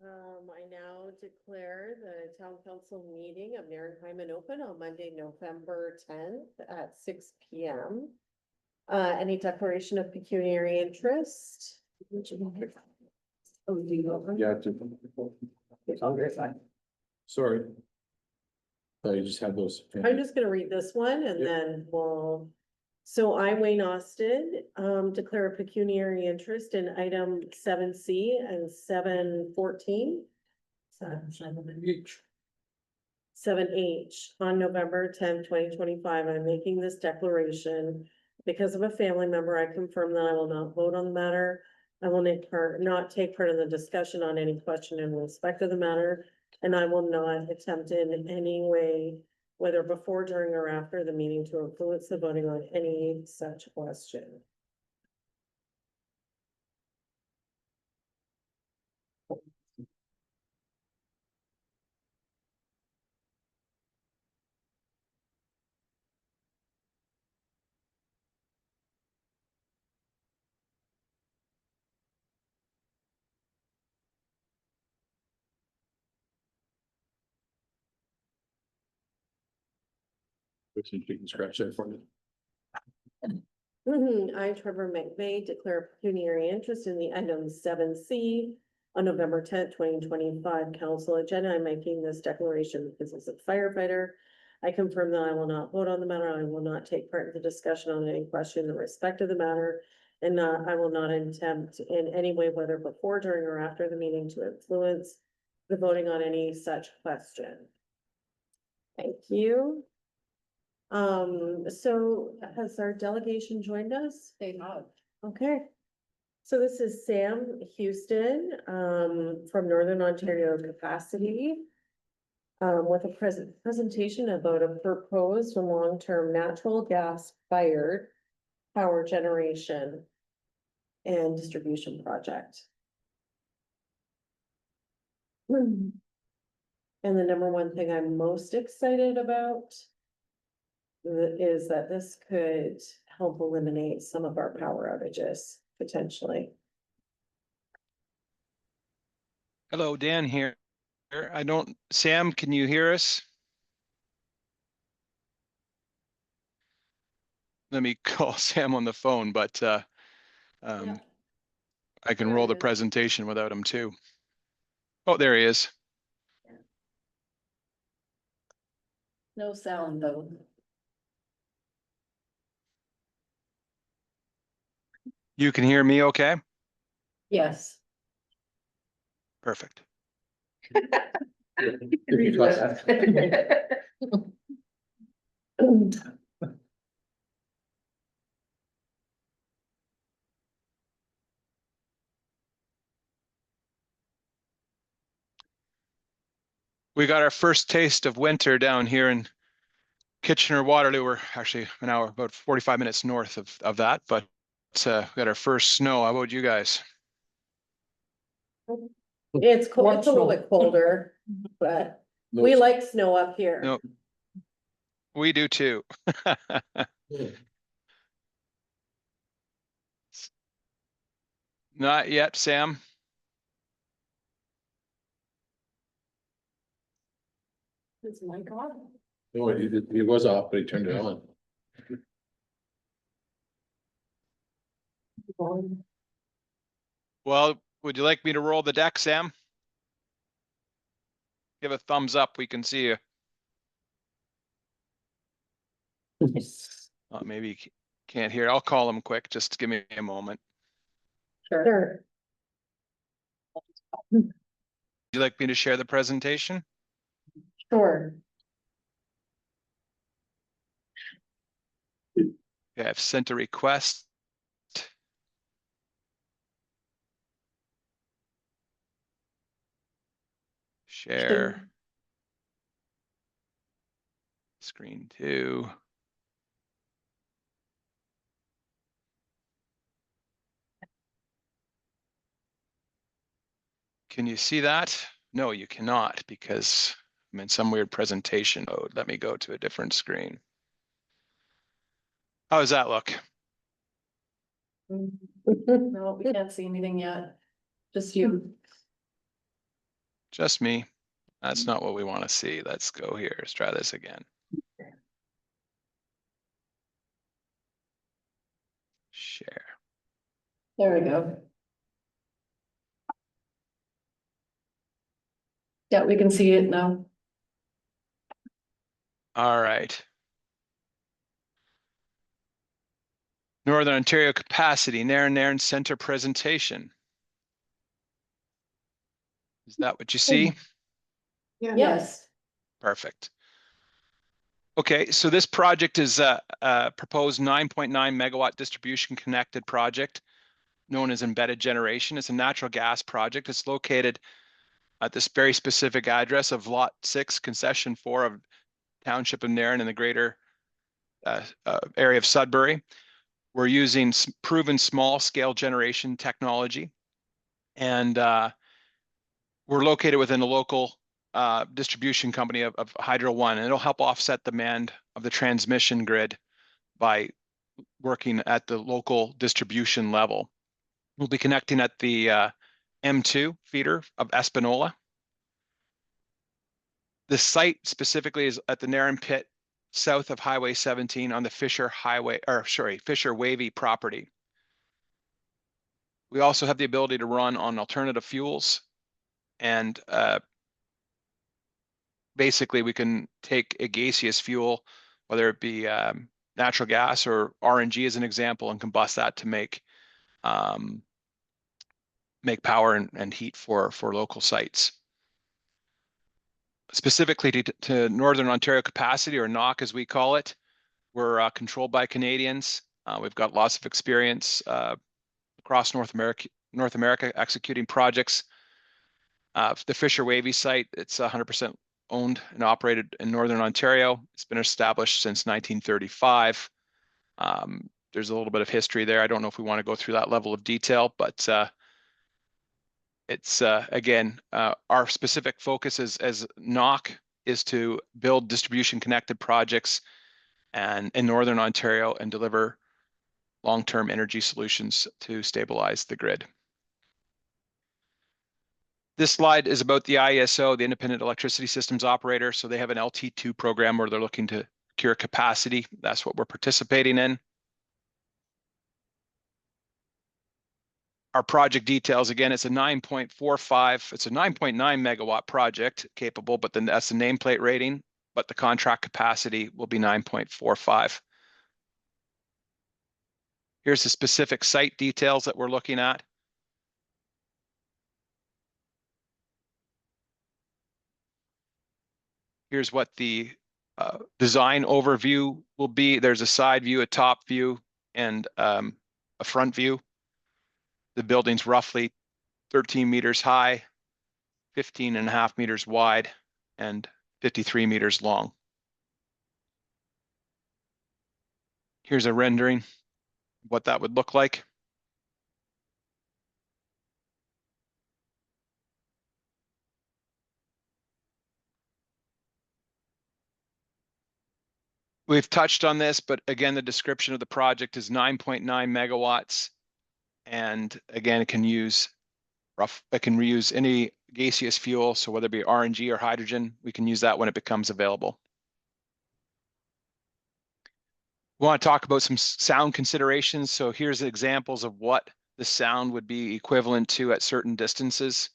I now declare the town council meeting of Nairn Hyman open on Monday, November 10th at 6 p.m. Any declaration of pecuniary interest? Oh, do you go? Yeah. It's all very fine. Sorry. You just had those. I'm just gonna read this one and Yep. then we'll. So I, Wayne Austin, declare a pecuniary interest in item 7C and 714. 7H on November 10th, 2025. I'm making this declaration because of a family member. I confirm that I will not vote on the matter. I will not take part in the discussion on any question in respect of the matter, and I will not attempt in any way, whether before, during, or after the meeting, to influence the voting on any such question. Which you can scratch that for me. I, Trevor McVeigh, declare pecuniary interest in the item 7C on November 10th, 2025 council agenda. I'm making this declaration because as a firefighter, I confirm that I will not vote on the matter. I will not take part in the discussion on any question in respect of the matter. And I will not attempt in any way, whether before, during, or after the meeting, to influence the voting on any such question. Thank you. So has our delegation joined us? They have. Okay. So this is Sam Houston, from Northern Ontario Capacity. With a presentation about a proposed long-term natural gas fired power generation and distribution project. And the number one thing I'm most excited about is that this could help eliminate some of our power outages potentially. Hello, Dan here. Sam, can you hear us? Let me call Sam on the phone, but Yeah. I can There roll he the is. presentation without him too. Oh, there he is. No sound though. You can hear me okay? Yes. Perfect. We got our first taste of winter down here in Kitchener-Waterloo. We're actually an hour, about 45 minutes north of that, but we got our first snow. How about you guys? It's cold, it's a little bit colder, but we like snow up here. No, we do too. Not yet, Sam. It's my God. No, he was off, but he turned it on. Well, would you like me to roll the deck, Sam? Give a thumbs up, we can see you. Maybe you can't hear. I'll call him quick. Just give me a moment. Sure. Would you like me to share the presentation? Sure. Yeah, I've sent a request. Share. Screen 2. Can you see that? No, you cannot because I'm in some weird presentation mode. Let me go to a different screen. How does that look? No, we can't see anything yet. Just you. just me. That's not what we want to see. Let's go here. Let's try this again. Share. There we go. Yeah, we can see it now. All right. Northern Ontario capacity, Nairn Center presentation. Is that what you see? Yes. Perfect. Okay, so this project is a proposed 9.9 megawatt distribution connected project known as embedded generation. It's a natural gas project. It's located at this very specific address of Lot 6, Concession 4 of Township of Nairn in the greater area of Sudbury. We're using proven small scale generation technology, and we're located within a local distribution company of Hydro One, and it'll help offset demand of the transmission grid by working at the local distribution level. We'll be connecting at the M2 feeder of Espanola. The site specifically is at the Nairn pit south of Highway 17 on the Fisher Wavy property. We also have the ability to run on alternative fuels, and basically we can take a gaseous fuel, whether it be natural gas or RNG as an example, and combust that to make power and heat for local sites. Specifically to Northern Ontario capacity, or NOC as we call it, we're controlled by Canadians. We've got lots of experience across North America executing projects. The Fisher Wavy site, it's 100% owned and operated in Northern Ontario. It's been established since 1935. There's a little bit of history there. I don't know if we want to go through that level of detail, but it's again, our specific focus as NOC is to build distribution connected projects and in Northern Ontario and deliver long-term energy solutions to stabilize the grid. This slide is about the IESO, the Independent Electricity Systems Operator. So they have an LT2 program where they're looking to procure capacity. That's what we're participating in. Our project details, again, it's a 9.45, it's a 9.9 megawatt project capable, but then that's the nameplate rating, but the contract capacity will be 9.45. Here's the specific site details that we're looking at. Here's what the design overview will be. There's a side view, a top view, and a front view. The building's roughly 13 meters high, 15.5 meters wide, and 53 meters long. Here's a rendering of what that would look like. We've touched on this, but again, the description of the project is 9.9 megawatts. And again, it can reuse any gaseous fuel. So whether it be RNG or hydrogen, we can use that when it becomes available. We want to talk about some sound considerations. So here's examples of what the sound would be equivalent to at certain distances.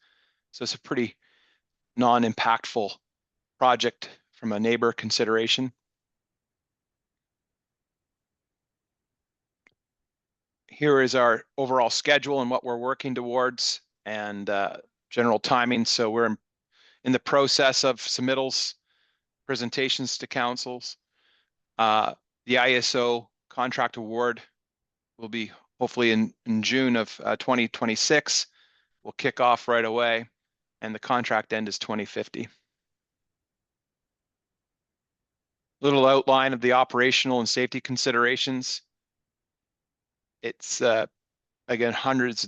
So it's a pretty non-impactful project from a neighbor consideration. Here is our overall schedule and what we're working towards, and general timing. So we're in the process of submittals, presentations to councils. The IESO contract award will be hopefully in June of 2026. We'll kick off right away, and the contract end is 2050. Little outline of the operational and safety considerations. It's again, hundreds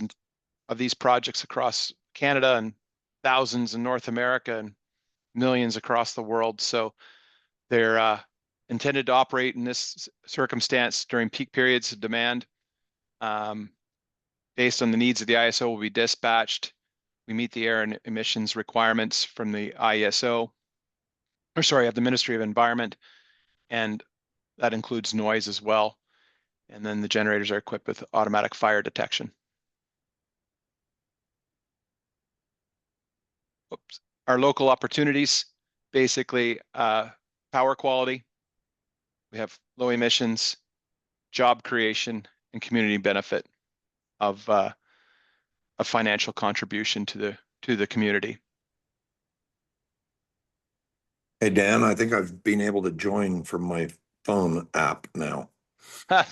of these projects across Canada and thousands in North America and millions across the world. So they're intended to operate in this circumstance during peak periods of demand. Based on the needs of the IESO, will be dispatched. We meet the air and emissions requirements from the ISO, or sorry, of the Ministry of Environment, and that includes noise as well. And then the generators are equipped with automatic fire detection. Oops. Our local opportunities, basically power quality. We have low emissions, job creation, and community benefit of a financial contribution to the community. Hey, Dan, I think I've been able to join from my phone app now.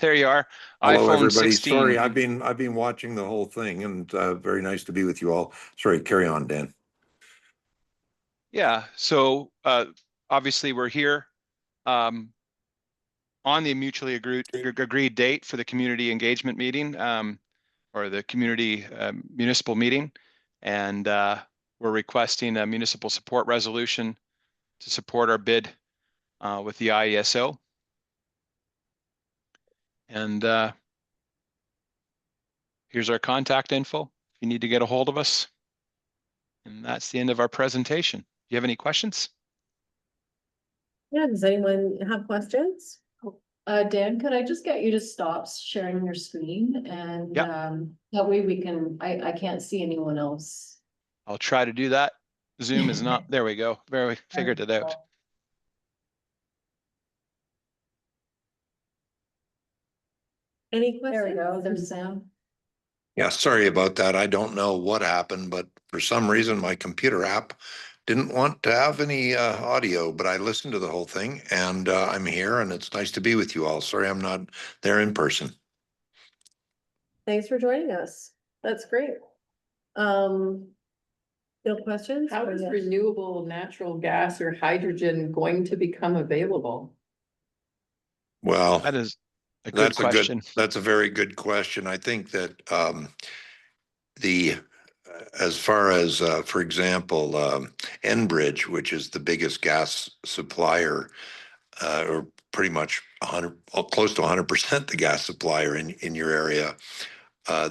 There you are. Hello, iPhone everybody. 16. Sorry, I've been watching the whole thing, and very nice to be with you all. Sorry, carry on, Dan. Yeah, so obviously we're here on the mutually agreed date for the community engagement meeting, or the community municipal meeting. And we're requesting a municipal support resolution to support our bid with the IESO. And here's our contact info if you need to get a hold of us. And that's the end of our presentation. Do you have any questions? Yeah, does anyone have questions? Dan, could I just get you to stop sharing your screen and Yep. that way we can, I can't see anyone else. I'll try to do that. Zoom is not, there we go. We figured it out. Any There we questions? go, there's Sam. Yeah, sorry about that. I don't know what happened, but for some reason, my computer app didn't want to have any audio, but I listened to the whole thing, and I'm here, and it's nice to be with you all. Sorry, I'm not there in person. Thanks for joining us. That's great. No questions? How Or is yes? renewable natural gas or hydrogen going to become available? Well, That is a good question. That's a very good question. I think that as far as, for example, Enbridge, which is the biggest gas supplier, or pretty much 100, close to 100% the gas supplier in your area,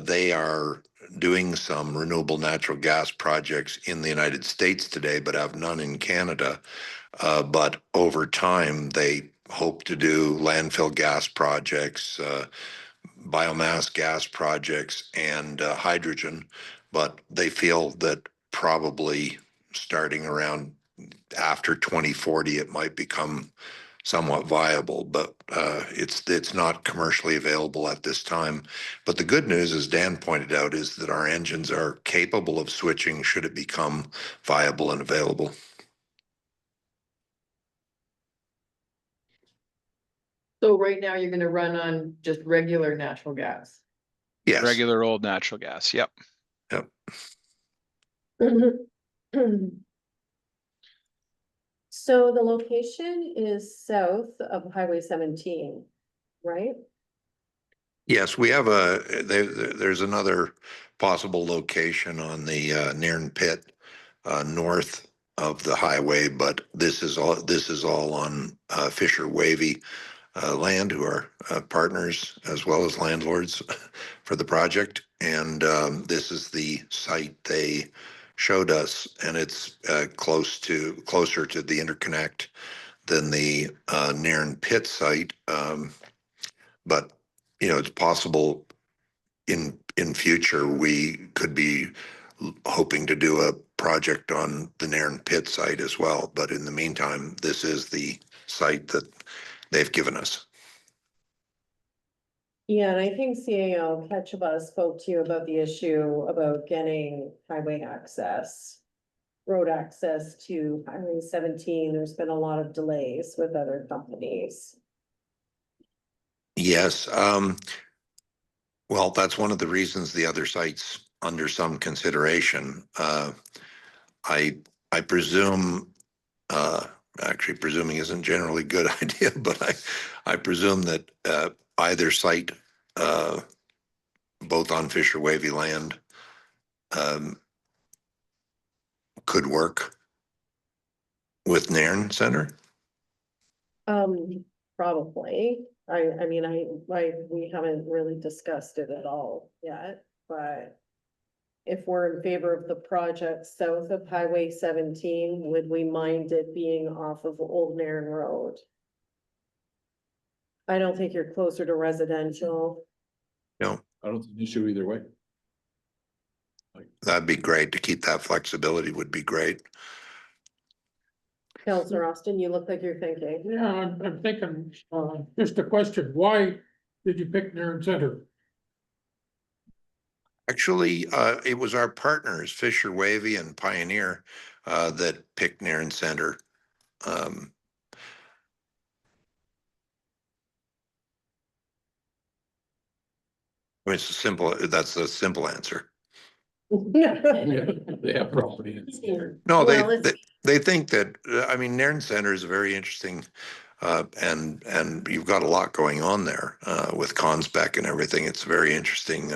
they are doing some renewable natural gas projects in the United States today, but have none in Canada. But over time, they hope to do landfill gas projects, biomass gas projects, and hydrogen. But they feel that probably starting around after 2040, it might become somewhat viable, but it's not commercially available at this time. But the good news, as Dan pointed out, is that our engines are capable of switching should it become viable and available. So right now you're going to run on just regular natural gas. Yes. Regular old natural gas. Yep. Yep. So the location is south of Highway 17, right? Yes, we have there's another possible location on the Nairn pit north of the highway, but this is all on Fisher Wavy land, who are partners as well as landlords for the project. And this is the site they showed us, and it's closer to the interconnect than the Nairn pit site. But it's possible in future we could be hoping to do a project on the Nairn pit site as well. But in the meantime, this is the site that they've given us. Yeah, and I think CAO Ketchaba spoke to you about the issue about getting highway access, road access to Highway 17. There's been a lot of delays with other companies. Yes. Well, that's one of the reasons the other site's under some consideration. I presume, actually presuming isn't generally a good idea, but I presume that either site, both on Fisher Wavy land, could work with Nairn Center. Probably. I mean, we haven't really discussed it at all yet, but if we're in favor of the project south of Highway 17, would we mind it being off of Old Nairn Road? I don't think you're closer to residential. No, I don't think an issue either way. that'd be great. To keep that flexibility would be great. Counselor Austin, you look like you're thinking. Yeah, I'm thinking, just a question, why did you pick Nairn Center? Actually, it was our partners, Fisher Wavy and Pioneer, that picked Nairn Center. Um, I mean, that's a simple answer. Yeah, they have property in there. No, Well, it's- they think that, I mean, Nairn Center is a very interesting, and you've got a lot going on there, with Consbec and everything. It's very interesting,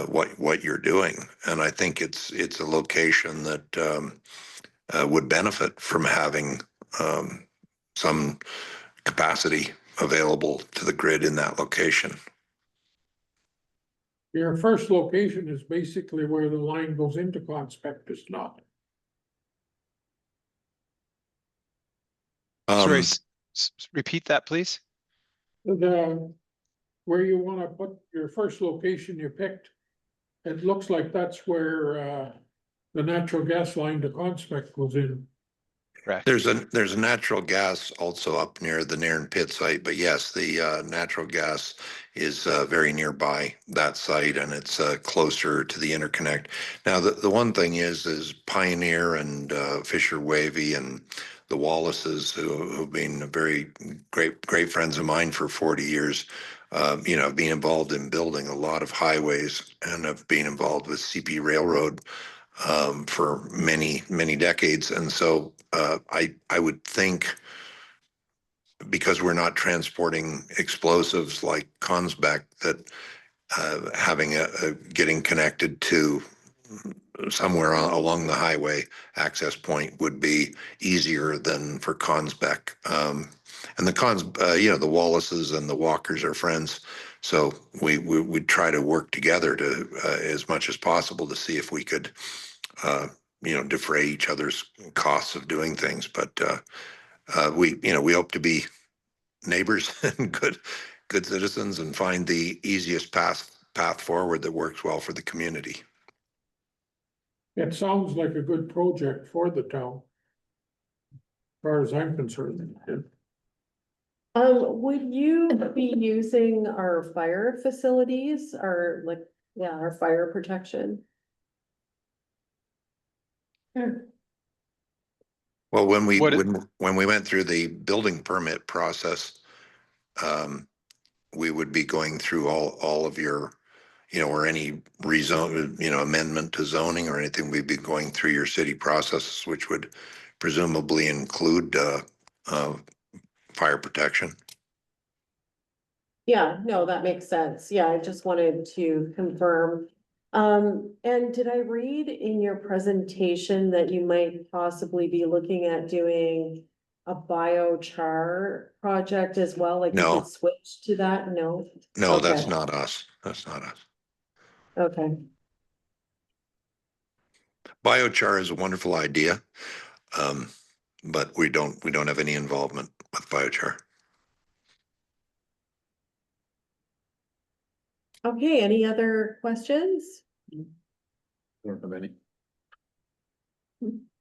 what you're doing. And I think it's a location that, would benefit from having, some capacity available to the grid in that location. Your first location is basically where the line goes into Conspect, is not. Sorry, Um, repeat that, please. Where you wanna put your first location you picked, it looks like that's where, the natural gas line to Conspect goes in. Correct. there's a natural gas also up near the Nairn pit site, but yes, the natural gas is very nearby that site, and it's closer to the interconnect. Now, the one thing is Pioneer and Fisher Wavy and the Wallaces, who've been very great friends of mine for 40 years, you know, being involved in building a lot of highways and have been involved with CP Railroad for many decades. And so I would think, because we're not transporting explosives like Consbec, that having getting connected to somewhere along the highway access point would be easier than for Consbec. And you know, the Wallaces and the Walkers are friends. So we'd try to work together to, as much as possible, to see if we could, you know, defray each other's costs of doing things. But you know, we hope to be neighbors and good citizens and find the easiest path forward that works well for the community. It sounds like a good project for the town. As far as I'm concerned. Would you be using our fire facilities, our our fire protection? Well, when we What- when we went through the building permit process, we would be going through all of your, you know, or any rezone, you know, amendment to zoning or anything. We'd be going through your city processes, which would presumably include fire protection. Yeah, no, that makes sense. Yeah, I just wanted to confirm. And did I read in your presentation that you might possibly be looking at doing a biochar project as well? Like you No. could switch to that? No? No, that's Okay. not us. That's not us. Okay. Biochar is a wonderful idea, but we don't have any involvement with biochar. Okay, any other questions? Don't have any.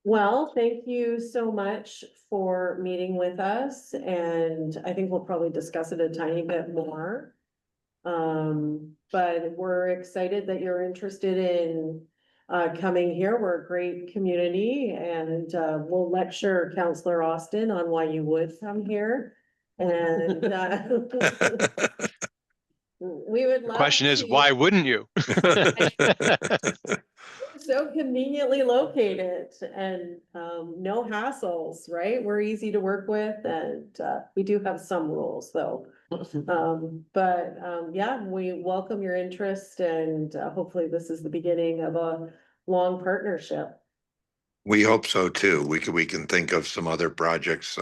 Well, thank you so much for meeting with us, and I think we'll probably discuss it a tiny bit more. But we're excited that you're interested in coming here. We're a great community, and we'll lecture Counselor Austin on why you would come here. And we would The love question is, to- why wouldn't you? So conveniently located and no hassles, right? We're easy to work with, and we do have some rules though. Yeah, we welcome your interest, and hopefully this is the beginning of a long partnership. We hope so too. We can think of some other projects,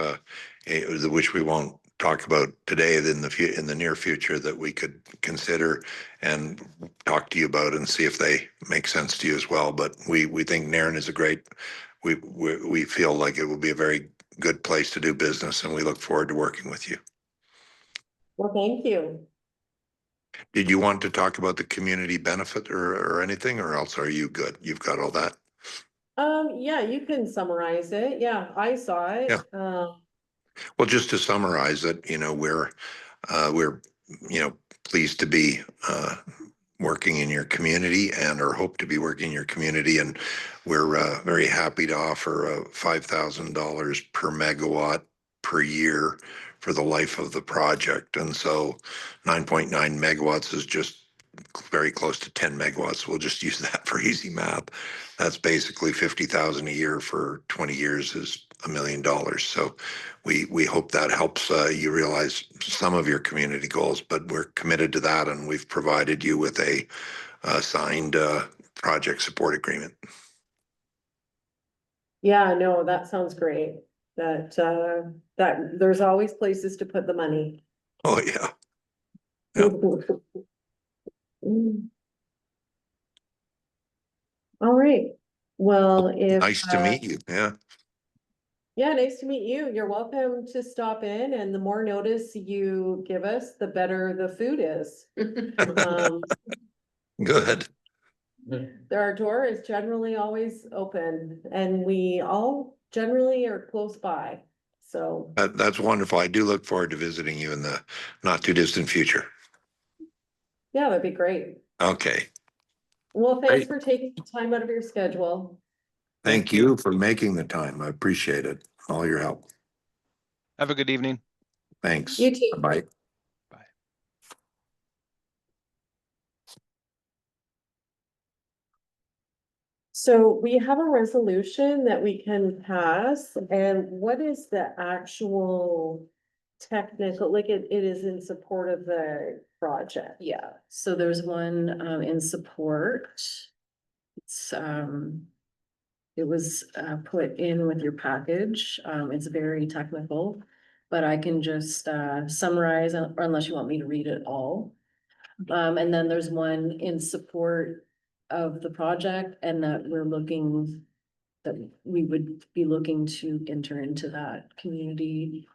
which we won't talk about today in in the near future that we could consider and talk to you about and see if they make sense to you as well. But we think Nairn is a great, we feel like it will be a very good place to do business, and we look forward to working with you. Well, thank you. Did you want to talk about the community benefit or anything, or else are you good? You've got all that? Yeah, you can summarize it. Yeah, I saw it. Yeah. Well, just to summarize it, we're, pleased to be, working in your community and or hope to be working in your community. And we're, very happy to offer, $5,000 per megawatt per year for the life of the project. And so 9.9 megawatts is just very close to 10 megawatts. We'll just use that for easy math. That's basically 50,000 a year for 20 years is $1 million. So we hope that helps you realize some of your community goals, but we're committed to that, and we've provided you with a signed project support agreement. Yeah, no, that sounds great. That there's always places to put the money. Oh, yeah. Yeah. All right, well, if. Nice to meet you. Yeah. Yeah, nice to meet you. You're welcome to stop in, and the more notice you give us, the better the food is. Good. Our door is generally always open, and we all generally are close by, so. That's wonderful. I do look forward to visiting you in the not too distant future. Yeah, that'd be great. Okay. Well, thanks Great. for taking time out of your schedule. Thank you for making the time. I appreciate it. All your help. Have a good evening. Thanks. You too. Bye. Bye. So we have a resolution that we can pass, and what is the actual technical, like it is in support of the project? Yeah, so there's one in support. It's it was put in with your package. It's very technical, but I can just summarize, or unless you want me to read it all. And then there's one in support of the project, and that we would be looking to enter into that community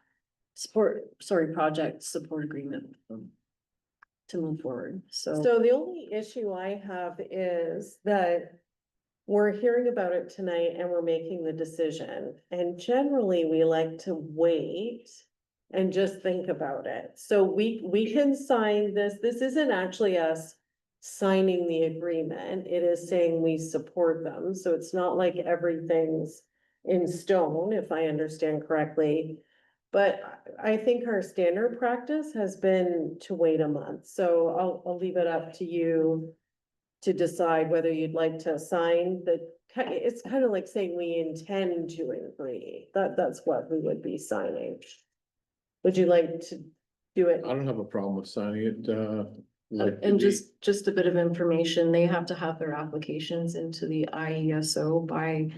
project support agreement to move forward, so. So the only issue I have is that we're hearing about it tonight and we're making the decision. And generally, we like to wait and just think about it. So we can sign this. This isn't actually us signing the agreement. It is saying we support them. So it's not like everything's in stone, if I understand correctly. But I think our standard practice has been to wait a month. So I'll leave it up to you to decide whether you'd like to sign it's kind of like saying we intend to agree. That's what we would be signing. Would you like to do it? I don't have a problem with signing it, like. And just a bit of information, they have to have their applications into the IESO by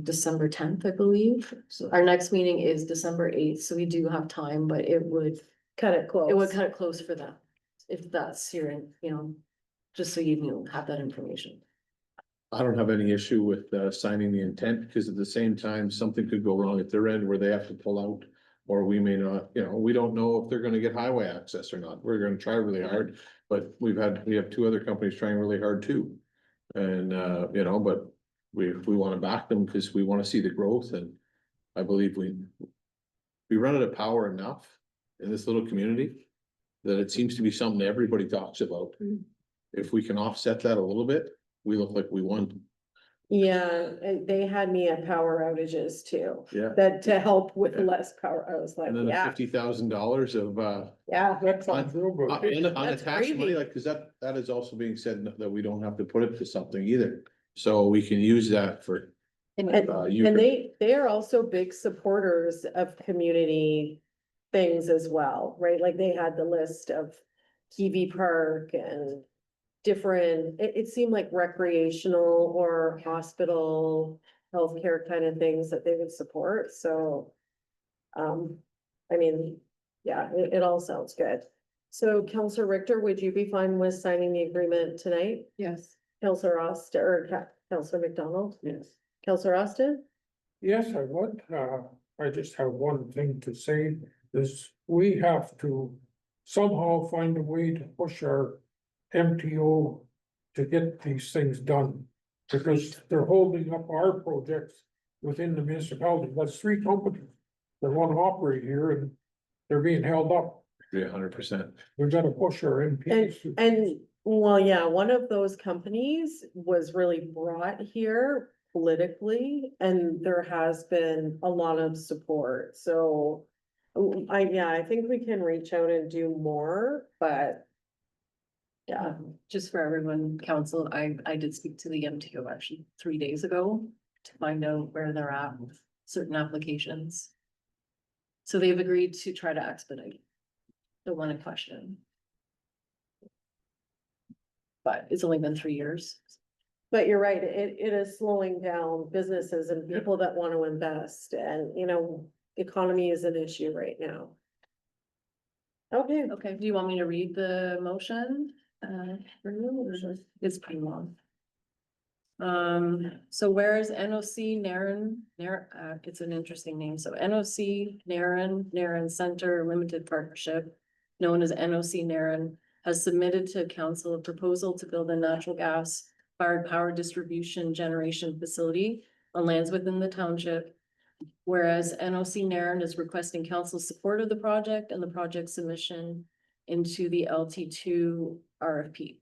December 10th, I believe. So our next meeting is December 8th, so we do have time, but it would Cut it close. cut it close for them. If that's your, just so you have that information. I don't have any issue with signing the intent, because at the same time, something could go wrong at their end where they have to pull out. Or we may not, we don't know if they're gonna get highway access or not. We're gonna try really hard, but we have two other companies trying really hard too. And, but we wanna back them because we wanna see the growth, and I believe we run out of power enough in this little community that it seems to be something everybody talks about. If we can offset that a little bit, we look like we won. Yeah, they had me at power outages too. Yeah. That to help with Yeah. less power, I was like, And then the yeah, $50,000 of, yeah. That's on- unbelievable. unattached crazy. money, like, cause that is also being said that we don't have to put it to something either. So we can use that for, And you and can- they are also big supporters of community things as well, right? Like they had the list of TV park and different, it seemed like recreational or hospital, healthcare kind of things that they would support, so. I mean, yeah, it all sounds good. So Counselor Richter, would you be fine with signing the agreement tonight? Yes. Counselor Austin, or Counselor McDonald? Yes. Counselor Austin? Yes, I would. I just have one thing to say, is we have to somehow find a way to push our MTO to get these things done. Because they're holding up our projects within the municipality. That's three companies that want to operate here and they're being held up. 100%. We've got to push our MPs. And, well, yeah, one of those companies was really brought here politically, and there has been a lot of support, so. I think we can reach out and do more, but. Yeah, Just for everyone, council, I did speak to the MTO actually 3 days ago to find out where they're at with certain applications. So they've agreed to try to expedite the one in question. But it's only been 3 years. but you're right, it is slowing down businesses and people that want to invest, and, economy is an issue right now. Okay. Okay, do you want me to read the motion? It's pretty long. So whereas NOC Nairn, it's an interesting name, so NOC Nairn Center Limited Partnership, known as NOC Nairn, has submitted to council a proposal to build a natural gas fired power distribution generation facility on lands within the township. Whereas NOC Nairn is requesting council support of the project and the project submission into the LT2 RFP.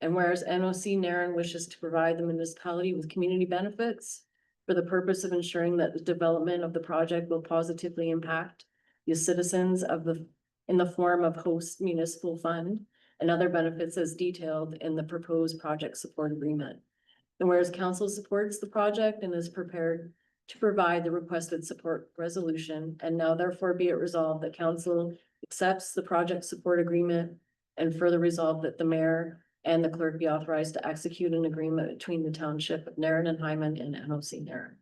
And whereas NOC Nairn wishes to provide the municipality with community benefits for the purpose of ensuring that the development of the project will positively impact the citizens in the form of host municipal fund and other benefits as detailed in the proposed project support agreement. And whereas council supports the project and is prepared to provide the requested support resolution, and now therefore be it resolved that council accepts the project support agreement, and further resolved that the mayor and the clerk be authorized to execute an agreement between the township of Nairn and Hyman and NOC Nairn.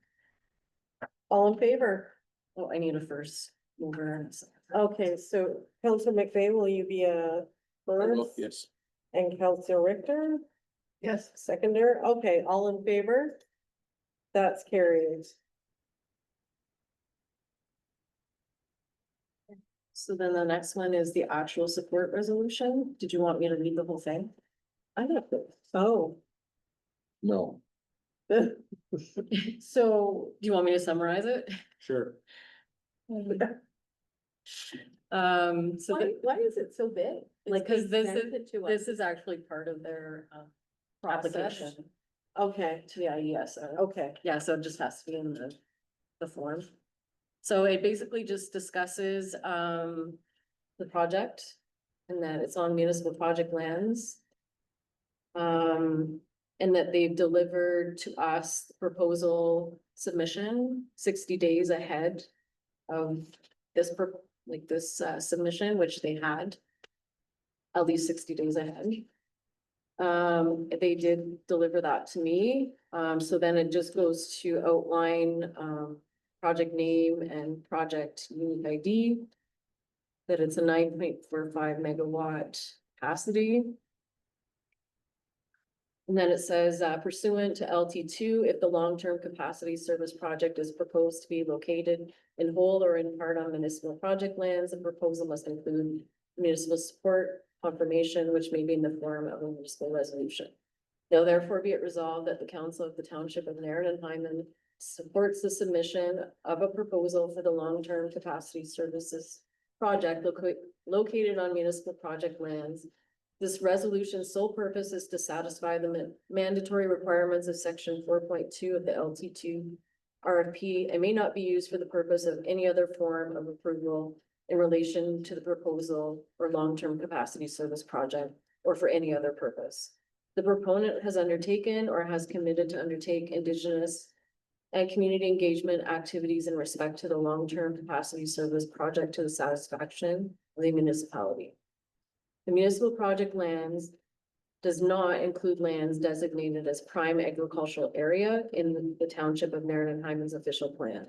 All in favor? Oh, I need a first mover and a second. Okay, so Counselor McVeigh, will you be a first? Yes. And Counselor Richter, Yes. seconder, okay, all in favor? That's carried. So then the next one is the actual support resolution. Did you want me to read the whole thing? I don't think so. No. So, Do you want me to summarize it? Sure. So why is it so big? Like, because they this sent it to us. this is actually part of their application Okay, to the IES. okay, Yeah, so it just has to be in the form. So it basically just discusses the project and that it's on municipal project lands. And that they've delivered to us the proposal submission 60 days ahead of this submission, which they had at least 60 days ahead. They did deliver that to me. So then it just goes to outline project name and project unique ID. That it's a 9.45 megawatt capacity. And then it says pursuant to LT2, if the long-term capacity service project is proposed to be located in whole or in part on municipal project lands, the proposal must include municipal support confirmation, which may be in the form of a municipal resolution. Now therefore be it resolved that the council of the township of Nairn and Hyman supports the submission of a proposal for the long-term capacity services project located on municipal project lands. This resolution's sole purpose is to satisfy the mandatory requirements of section 4.2 of the LT2 RFP and may not be used for the purpose of any other form of approval in relation to the proposal or long-term capacity service project or for any other purpose. The proponent has undertaken or has committed to undertake Indigenous and community engagement activities in respect to the long-term capacity service project to the satisfaction of the municipality. The municipal project lands does not include lands designated as prime agricultural area in the township of Nairn and Hyman's official plan.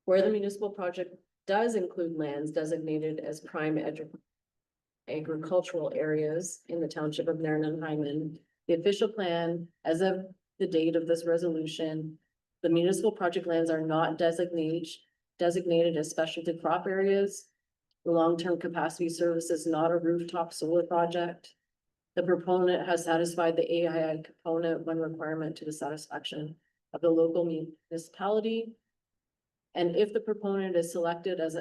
Where the municipal project does include lands designated as prime agricultural areas in the township of Nairn and Hyman. The official plan, as of the date of this resolution, the municipal project lands are not designated as specialty crop areas. The long-term capacity service is not a rooftop solar project. The proponent has satisfied the AII component when requirement to the satisfaction of the local municipality. And if the proponent is selected as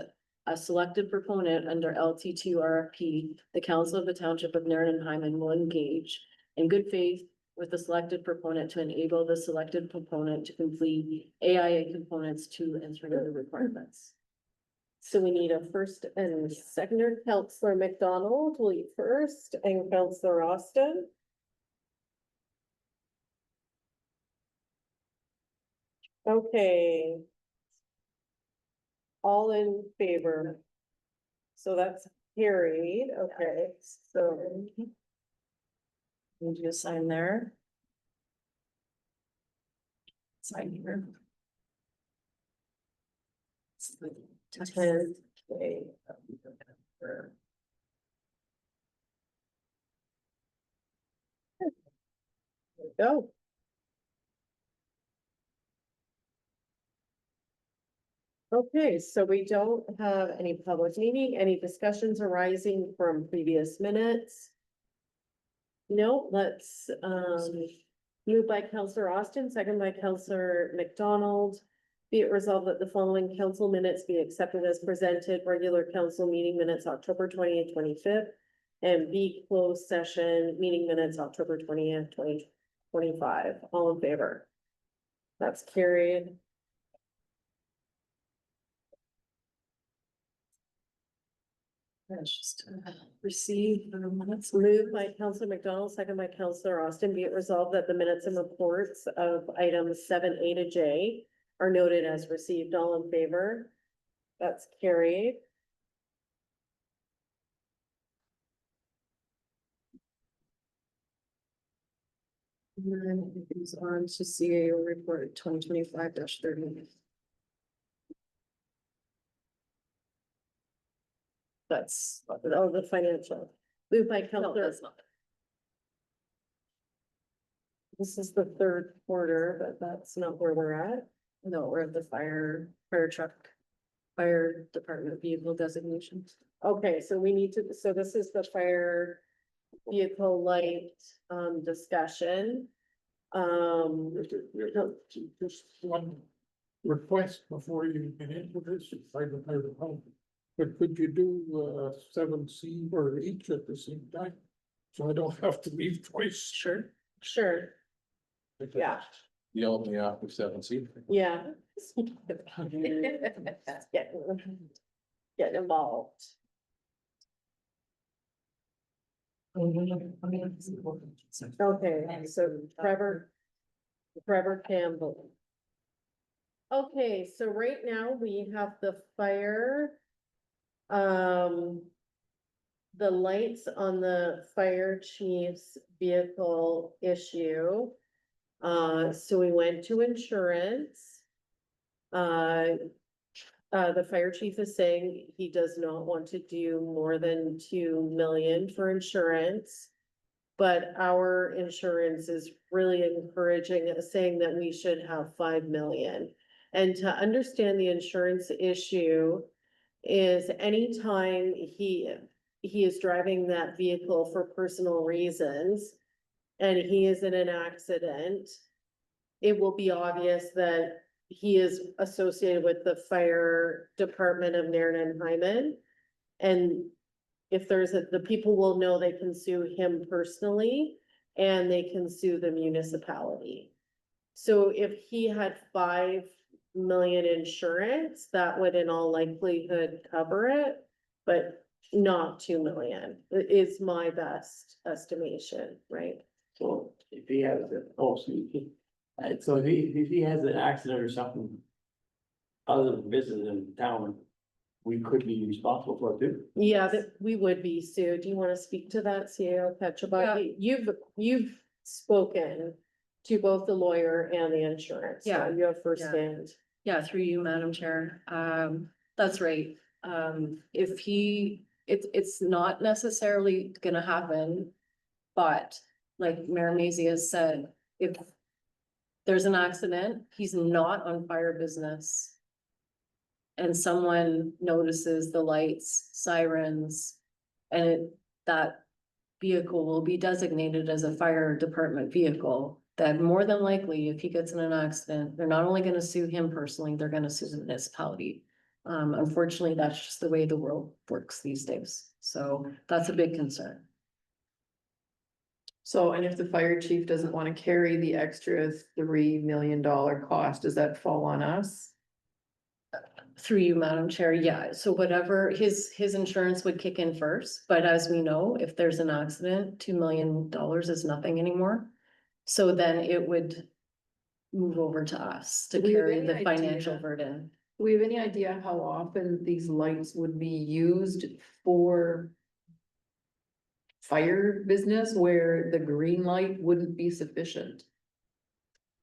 a selected proponent under LT2 RFP, the council of the township of Nairn and Hyman will engage in good faith with the selected proponent to enable the selected proponent to complete AIA components 2 and 3 of the requirements. So we need a first and seconder. Counselor McDonald, will you first, and Counselor Austin? Okay. All in favor? So that's carried, okay, so. Need you to sign there. Sign here. Okay. There we go. Okay, so we don't have any public meeting, any discussions arising from previous minutes? No, let's, moved by Counselor Austin, second by Counselor McDonald. Be it resolved that the following council minutes be accepted as presented, regular council meeting minutes, October 20th, 25th. And B closed session meeting minutes, October 20th, 2025. All in favor? That's carried. That's just receive the minutes. Moved by Counselor McDonald, second by Counselor Austin, be it resolved that the minutes and reports of items 7A to J are noted as received. All in favor? That's carried. And then it goes on to CAO report 2025-30. That's, oh, the financial. Moved by No, Counselor, that's not. this is the third quarter, but that's not where we're at. No, we're at the fire truck, fire department vehicle designations. Okay, so we need to, so this is the fire vehicle light, discussion. Just one request before you get into this, if I don't know the home. But could you do 7C or each at the same time? So I don't have to leave twice. Sure. Sure, yeah, Yell at me after 7C. yeah. Get involved. Okay, so Trevor Campbell. Okay, so right now we have the fire. The lights on the fire chief's vehicle issue. So we went to insurance. The fire chief is saying he does not want to do more than 2 million for insurance. But our insurance is really encouraging, saying that we should have 5 million. And to understand the insurance issue is anytime he is driving that vehicle for personal reasons and he is in an accident, it will be obvious that he is associated with the fire department of Nairn and Hyman. And if the people will know they can sue him personally and they can sue the municipality. So if he had 5 million insurance, that would in all likelihood cover it, but not 2 million is my best estimation, right? So if he has it, so if he has an accident or something. Other than business in town, we could be responsible for it too. Yeah, that we would be, Sue. Do you want to speak to that, CAO Petrobot? You've spoken to both the lawyer and the insurance. So Yeah. you have firsthand. Yeah, through you, Madam Chair. That's right. If it's not necessarily gonna happen. But like Mayor Maisie has said, if there's an accident, he's not on fire business. And someone notices the lights, sirens, and that vehicle will be designated as a fire department vehicle. That more than likely, if he gets in an accident, they're not only gonna sue him personally, they're gonna sue the municipality. Unfortunately, that's just the way the world works these days. So that's a big concern. So, and if the fire chief doesn't wanna carry the extra $3 million cost, does that fall on us? Through you, Madam Chair, yeah, so whatever, his insurance would kick in first, but as we know, if there's an accident, $2 million is nothing anymore. So then it would move over to us to Do we have carry any the financial idea? burden. Do we have any idea how often these lights would be used for fire business where the green light wouldn't be sufficient?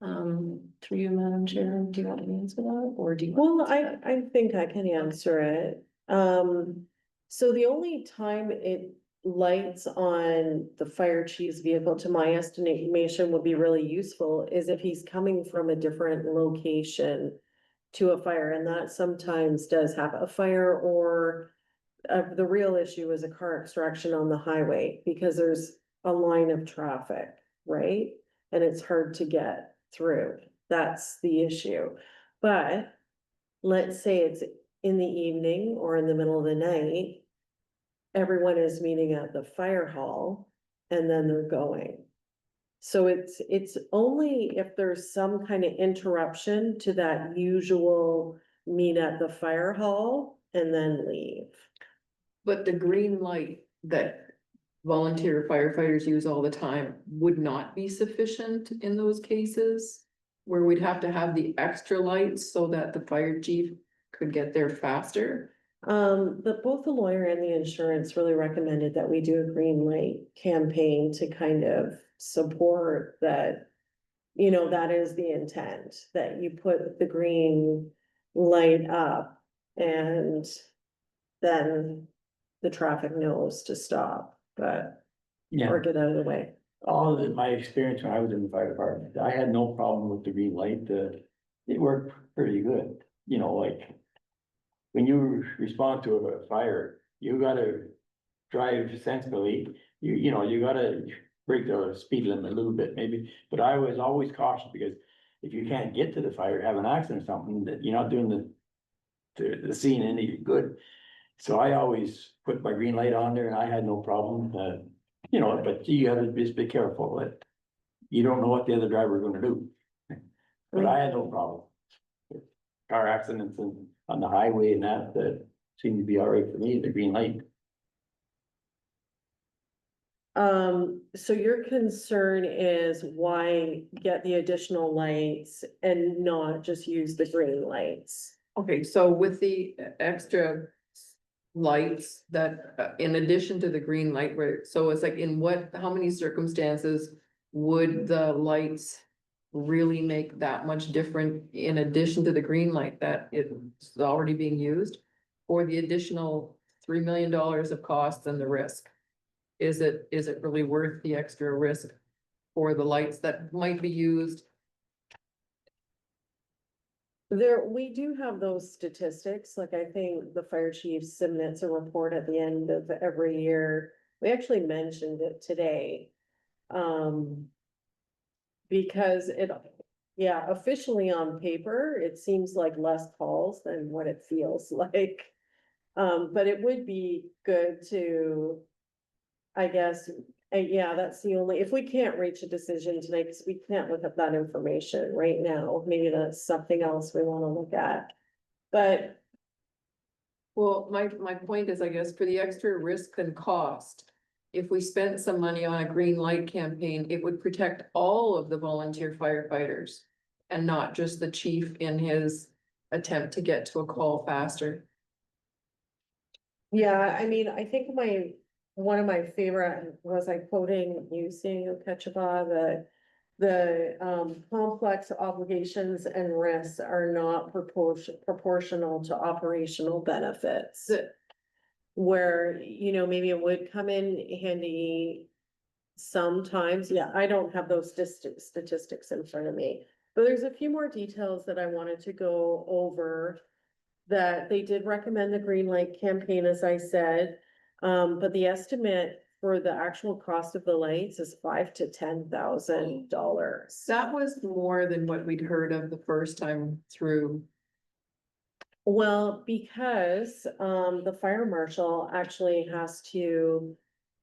Through you, Madam Chair, do you want to answer that, or do you? Well, I think I can answer it. So the only time it lights on the fire chief's vehicle, to my estimation, would be really useful is if he's coming from a different location to a fire, and that sometimes does have a fire, or the real issue is a car extraction on the highway, because there's a line of traffic, right? And it's hard to get through. That's the issue. But let's say it's in the evening or in the middle of the night, everyone is meeting at the fire hall and then they're going. So it's only if there's some kind of interruption to that usual meet at the fire hall and then leave. But the green light that volunteer firefighters use all the time would not be sufficient in those cases? Where we'd have to have the extra lights so that the fire chief could get there faster? But both the lawyer and the insurance really recommended that we do a green light campaign to kind of support that. You know, that is the intent, that you put the green light up and then the traffic knows to stop, but, Yeah, or get out of the way. all of my experience when I was in the fire department, I had no problem with the green light, it worked pretty good, you know, like. When you respond to a fire, you gotta drive sensibly, you know, you gotta break the speed limit a little bit maybe, but I was always cautious because. If you can't get to the fire, have an accident or something, that you're not doing the scene any good. So I always put my green light on there and I had no problem, you know, but you gotta just be careful that. You don't know what the other driver is gonna do. But I had no problem. Car accidents and on the highway and that seemed to be all right for me, the green light. So your concern is why get the additional lights and not just use the green lights? Okay, so with the extra lights that, in addition to the green light, where, so it's like in how many circumstances would the lights really make that much different in addition to the green light that it's already being used? Or the additional $3 million of costs and the risk? Is it really worth the extra risk for the lights that might be used? We do have those statistics, like I think the fire chief submits a report at the end of every year. We actually mentioned it today. Because yeah, officially on paper, it seems like less calls than what it feels like. But it would be good to, I guess, yeah, that's the only, if we can't reach a decision tonight, because we can't look up that information right now, maybe that's something else we wanna look at. But Well, my point is, I guess, for the extra risk and cost, if we spent some money on a green light campaign, it would protect all of the volunteer firefighters. And not just the chief in his attempt to get to a call faster. yeah, I mean, I think one of my favorite, was I quoting you, seeing Ketchabah, the complex obligations and risks are not proportional to operational benefits. Where, you know, maybe it would come in handy sometimes. Yeah, I don't have those statistics in front of me. But there's a few more details that I wanted to go over. That they did recommend the green light campaign, as I said. But the estimate for the actual cost of the lights is $5,000 to $10,000. That was more than what we'd heard of the first time through. Well, because the fire marshal actually has to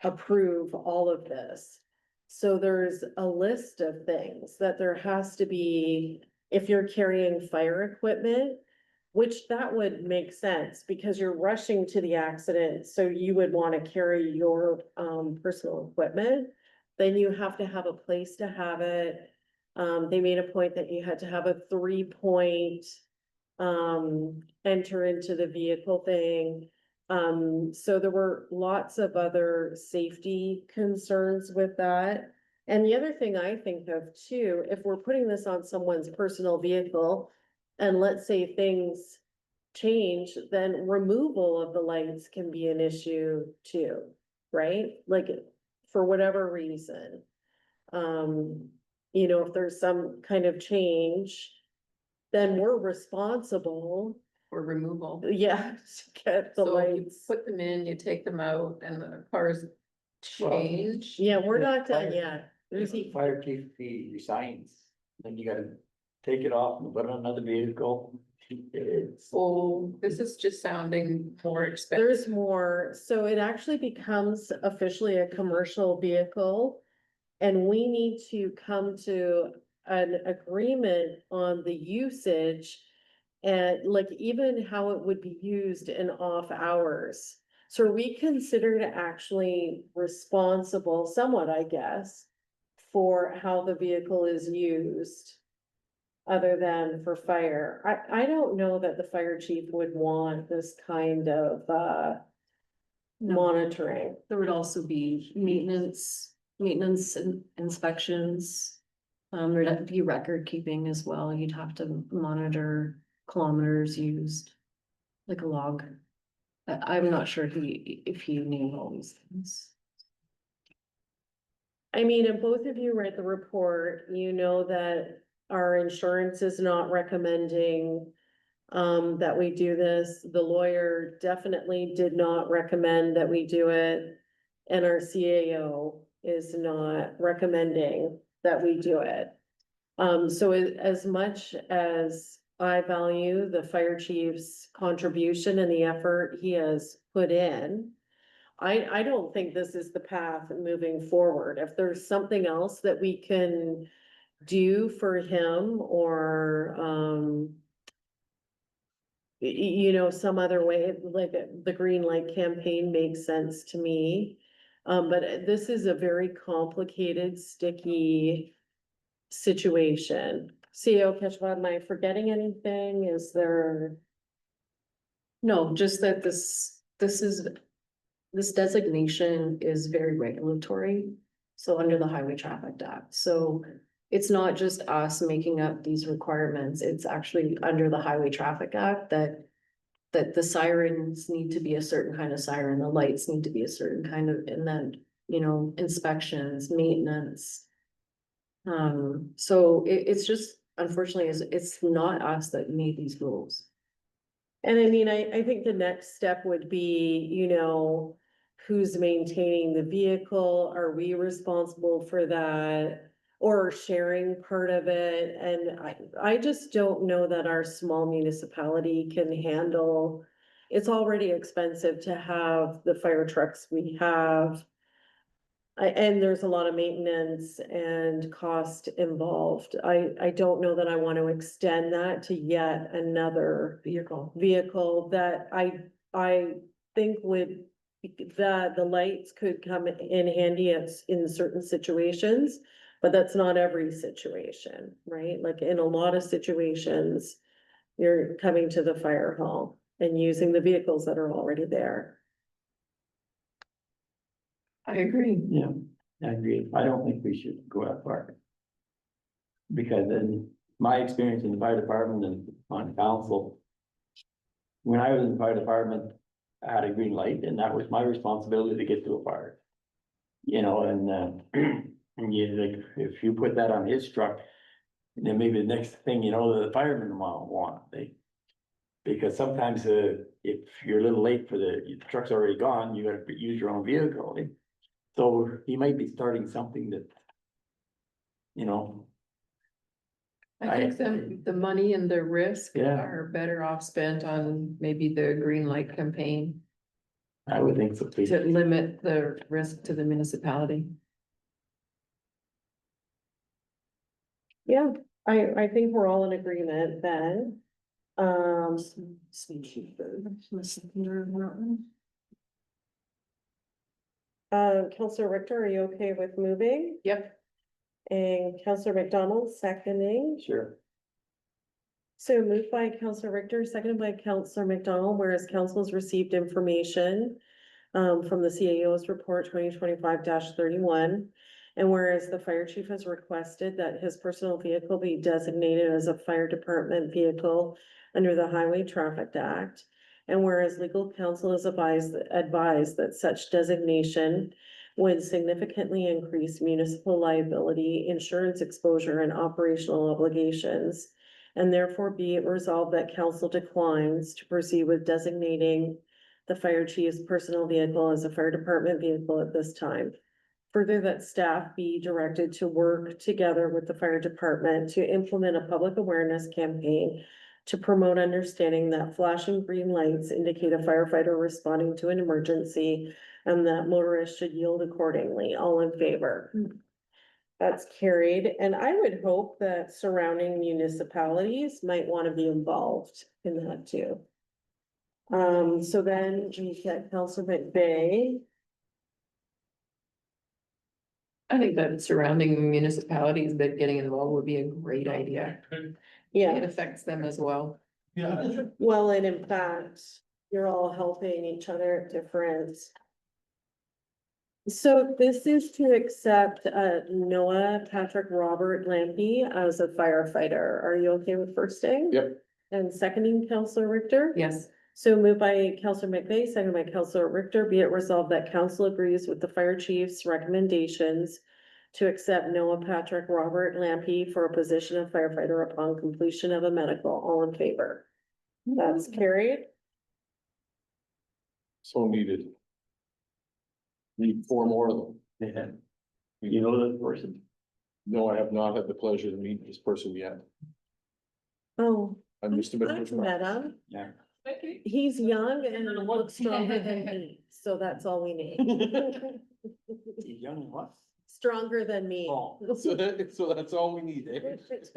approve all of this. So there's a list of things that there has to be, if you're carrying fire equipment. Which that would make sense because you're rushing to the accident, so you would want to carry your personal equipment. Then you have to have a place to have it. They made a point that you had to have a 3-point enter into the vehicle thing. So there were lots of other safety concerns with that. And the other thing I think of too, if we're putting this on someone's personal vehicle, and let's say things change, then removal of the lights can be an issue too, right? Like for whatever reason. You know, if there's some kind of change, then we're responsible, For removal. yeah, to get the So you lights. put them in, you take them out and the cars change. Yeah, we're not done Fire- yet. There's If the fire chief, he resigns, then you gotta take it off and put it on another vehicle. It's, Oh, this is just sounding more expensive. There's more, so it actually becomes officially a commercial vehicle. And we need to come to an agreement on the usage. And like even how it would be used in off hours. So are we considered actually responsible somewhat, I guess. For how the vehicle is used. Other than for fire, I don't know that the fire chief would want this kind of No. monitoring. There would also be maintenance and inspections. There'd have to be record keeping as well. You'd have to monitor kilometers used, like a log. I'm not sure if he knew all these things. I mean, if both of you read the report, you know that our insurance is not recommending that we do this. The lawyer definitely did not recommend that we do it. And our CAO is not recommending that we do it. So as much as I value the fire chief's contribution and the effort he has put in, I don't think this is the path moving forward. If there's something else that we can do for him or, you know, some other way, like the green light campaign makes sense to me. But this is a very complicated, sticky situation. CEO Keshwa, am I forgetting anything? Is there? No, just that this designation is very regulatory. So under the Highway Traffic Act, so it's not just us making up these requirements, it's actually under the Highway Traffic Act that the sirens need to be a certain kind of siren, the lights need to be a certain kind of, and then, you know, inspections, maintenance. So it's just, unfortunately, it's not us that made these rules. And I mean, I think the next step would be, you know, who's maintaining the vehicle? Are we responsible for that? Or sharing part of it? And I just don't know that our small municipality can handle. It's already expensive to have the fire trucks we have. And there's a lot of maintenance and cost involved. I don't know that I want to extend that to yet another vehicle that I think would, that the lights could come in handy in certain situations, but that's not every situation, right? Like in a lot of situations, you're coming to the fire hall and using the vehicles that are already there. I agree. yeah, I agree. I don't think we should go that far. Because in my experience in the fire department and on council. When I was in the fire department, I had a green light and that was my responsibility to get to a fire. You know, and you like, if you put that on his truck. Then maybe the next thing you know, the firemen want, because sometimes, if you're a little late for the truck's already gone, you gotta use your own vehicle. So he might be starting something that. You know, I think the money and the risk Yeah. are better off spent on maybe the green light campaign I would think so. to limit the risk to the municipality. Yeah, I think we're all in agreement then. Counselor Richter, are you okay with moving? Yep. And Counselor McDonald seconding. Sure. So moved by Counselor Richter, seconded by Counselor McDonald, whereas council has received information from the CAO's report 2025-31. And whereas the fire chief has requested that his personal vehicle be designated as a fire department vehicle under the Highway Traffic Act. And whereas legal counsel is advised that such designation would significantly increase municipal liability, insurance exposure, and operational obligations. And therefore be it resolved that council declines to proceed with designating the fire chief's personal vehicle as a fire department vehicle at this time. Further, that staff be directed to work together with the fire department to implement a public awareness campaign to promote understanding that flashing green lights indicate a firefighter responding to an emergency and that motorists should yield accordingly. All in favor? That's carried, and I would hope that surrounding municipalities might want to be involved in that too. So then we get Councilor McVeigh. I think that surrounding municipalities that getting involved would be a great idea. It Yeah, affects them as well. well, and in fact, you're all helping each other at different. So this is to accept Noah Patrick Robert Lampy as a firefighter. Are you okay with firsting? Yep. And seconding Counselor Richter? Yes. So moved by Counselor McVeigh, seconded by Counselor Richter, be it resolved that council agrees with the fire chief's recommendations to accept Noah Patrick Robert Lampy for a position of firefighter upon completion of a medical. All in favor? That's carried. So needed. Need 4 more of them. Yeah. You know the person? No, I have not had the pleasure to meet this person yet. Oh, I must have been. I've met him. Yeah. He's young and looks stronger than me, so that's all we need. He's young and what? Stronger than me. Oh. So that's all we need, eh? Just-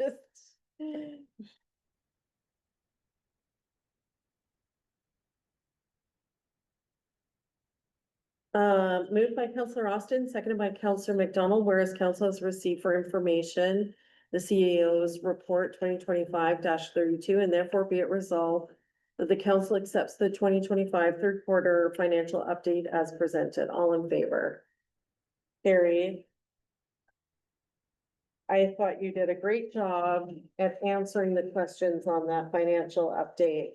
Moved by Counselor Austin, seconded by Counselor McDonald, whereas council has received for information the CAO's report 2025-32, and therefore be it resolved that the council accepts the 2025 third quarter financial update as presented. All in favor? Carried. I thought you did a great job at answering the questions on that financial update.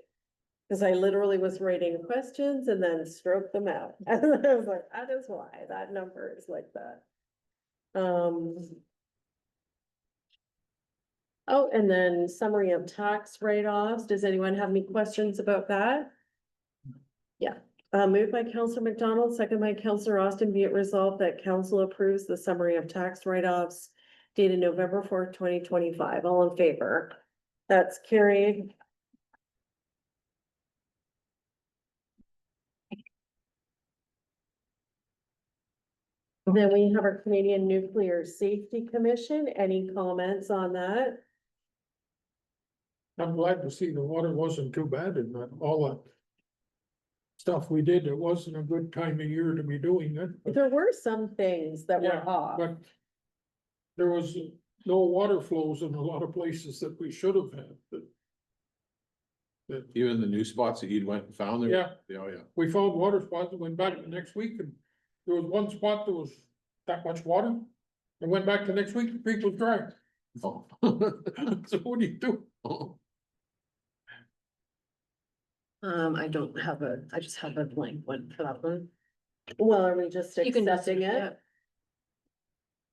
Cause I literally was writing questions and then stroked them out. And I was like, that is why that number is like that. Oh, and then summary of tax write-offs. Does anyone have any questions about that? Yeah, moved by Counselor McDonald, second by Counselor Austin, be it resolved that council approves the summary of tax write-offs dated November 4th, 2025. All in favor? That's carried. Then we have our Canadian Nuclear Safety Commission. Any comments on that? I'm glad to see the water wasn't too bad in that, all that stuff we did. It wasn't a good time of year to be doing it. but- There were some things that were Yeah, off. But there was no water flows in a lot of places that we should have had, that Even the new spots that you'd went and found there. Yeah. Oh, yeah. we found water spots and went back the next week and there was one spot that was that much water. And went back the next week, the creek was dry. So what do you do? I just have a blank one for that one. Well, are we just You can just- accepting yeah. it?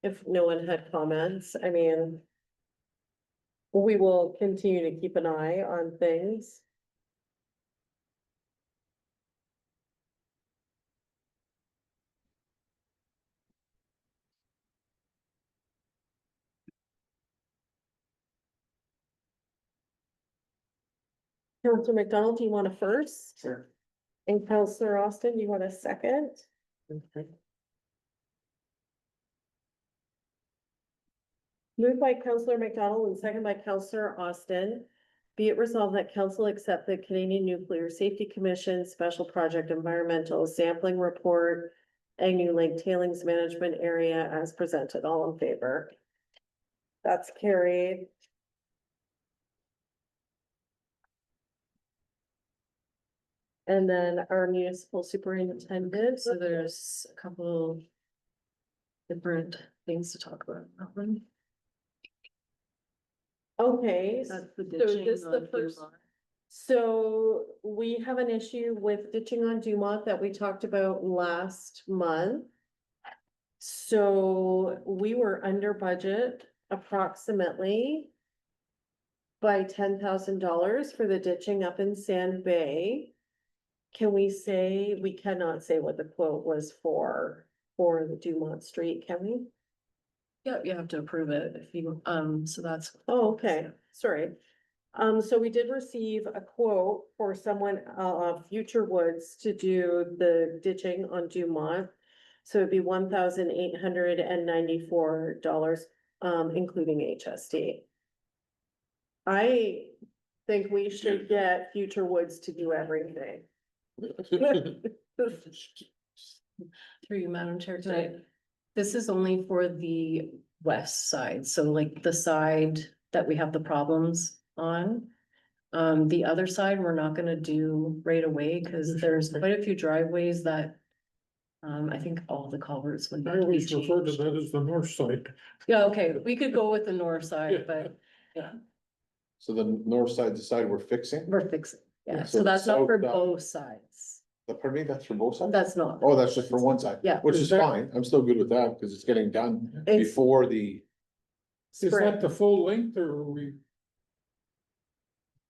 If no one had comments, I mean. We will continue to keep an eye on things. Counselor McDonald, do you want a first? Sure. And Counselor Austin, you want a second? Okay. Moved by Counselor McDonald and second by Counselor Austin. Be it resolved that council accept the Canadian Nuclear Safety Commission Special Project Environmental Sampling Report, Agnew Lake Tailings Management Area as presented. All in favor? That's carried. And then our municipal superintendent. So there's a couple different things to talk about. That one. Okay, That's the so ditching this the on first. Dumont. So we have an issue with ditching on Dumont that we talked about last month. So we were under budget approximately by $10,000 for the ditching up in Sand Bay. Can we say, we cannot say what the quote was for the Dumont Street, can we? Yeah, you have to approve it if you, so that's. Oh, okay, sorry. So we did receive a quote for someone, Future Woods to do the ditching on Dumont. So it'd be $1,894, including HST. I think we should get Future Woods to do everything. Through you, Madam Chair, tonight. This is only for the west side, so like the side that we have the problems on. The other side, we're not gonna do right away, cause there's quite a few driveways that. I think all the culverts would. I need to be always refer to changed. that as the north side. Yeah, okay, we could go with the north side, but So the north side, the side we're fixing, we're fixing, yeah, So so that's not for south, both sides. pardon me, that's for both sides? That's not. Oh, that's just for one side? Yeah. Which Is is that- fine, I'm still good with that, because it's getting done It's- before the, Is that the full length or are we?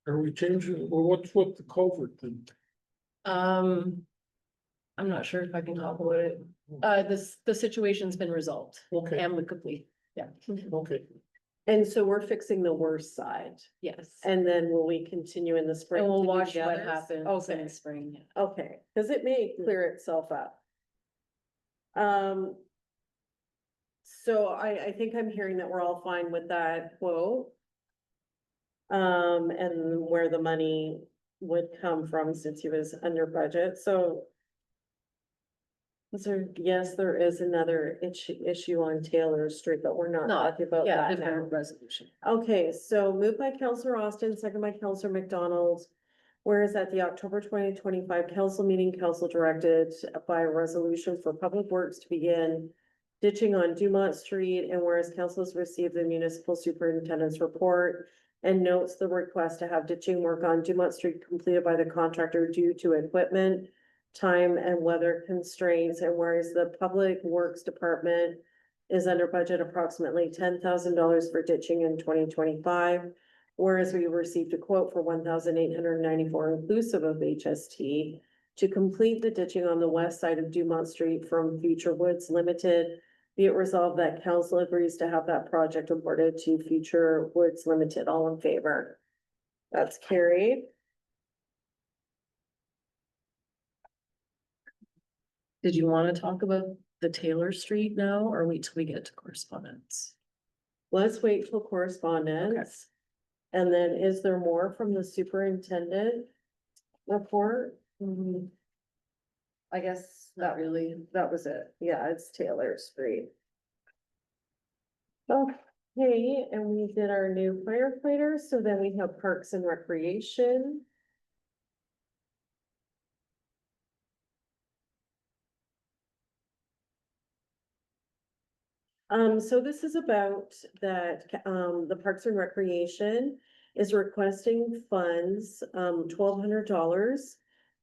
Are we changing, well, what's with the culvert then? I'm not sure if I can talk about it. The situation's been resolved Okay, amicably, yeah, okay. And so we're fixing the worst side, yes. and then will we continue in the spring? And we'll to do watch the what others? happens in Okay, the spring, yeah. okay, cause it may clear itself up. So I think I'm hearing that we're all fine with that quote. And where the money would come from since he was under budget, so. Yes, there is another issue on Taylor Street, but we're not Not, talking about yeah, that now. different resolution. Okay, so moved by Counselor Austin, second by Counselor McDonald. Whereas at the October 2025 council meeting, council directed by a resolution for public works to begin ditching on Dumont Street, and whereas council has received the municipal superintendent's report and notes the request to have ditching work on Dumont Street completed by the contractor due to equipment, time and weather constraints, and whereas the Public Works Department is under budget approximately $10,000 for ditching in 2025. Whereas we received a quote for $1,894 inclusive of HST to complete the ditching on the west side of Dumont Street from Future Woods Limited. Be it resolved that council agrees to have that project awarded to Future Woods Limited. All in favor? That's carried. Did you want to talk about the Taylor Street now, or wait till we get to correspondence? Let's wait till correspondence. And then is there more from the superintendent report? I guess Not really. that was it. Yeah, it's Taylor Street. Okay, and we did our new firefighters, so then we have Parks and Recreation. So this is about that, the Parks and Recreation is requesting funds, $1,200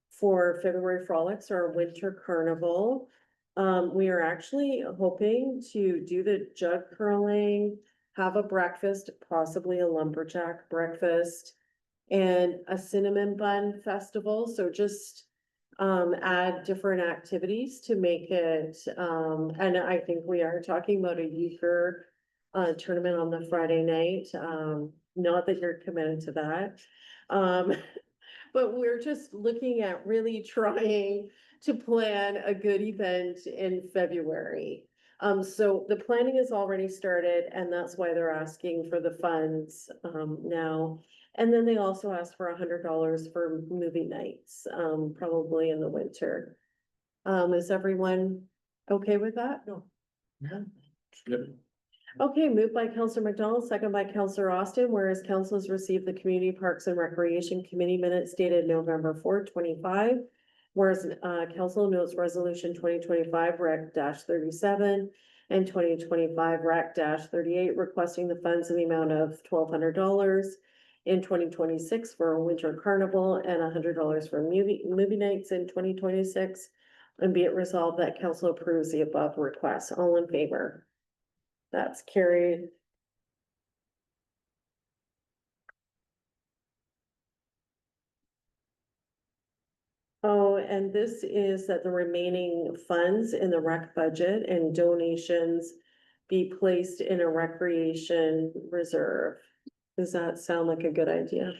for February Frolics or Winter Carnival. We are actually hoping to do the jug curling, have a breakfast, possibly a lumberjack breakfast, and a cinnamon bun festival. So just add different activities to make it, and I think we are talking about a euchre tournament on the Friday night. Not that you're committed to that. But we're just looking at really trying to plan a good event in February. So the planning is already started, and that's why they're asking for the funds now. And then they also asked for $100 for movie nights, probably in the winter. Is everyone okay with that? No. Yep. Okay, moved by Counselor McDonald, second by Counselor Austin, whereas council has received the Community Parks and Recreation Committee minutes dated November 4, 25. Whereas council notes resolution 2025 rec 37 and 2025 rec 38 requesting the funds in the amount of $1,200 in 2026 for a winter carnival and $100 for movie nights in 2026. And be it resolved that council approves the above requests. All in favor? That's carried. Oh, and this is that the remaining funds in the rec budget and donations be placed in a recreation reserve. Does that sound like a good idea?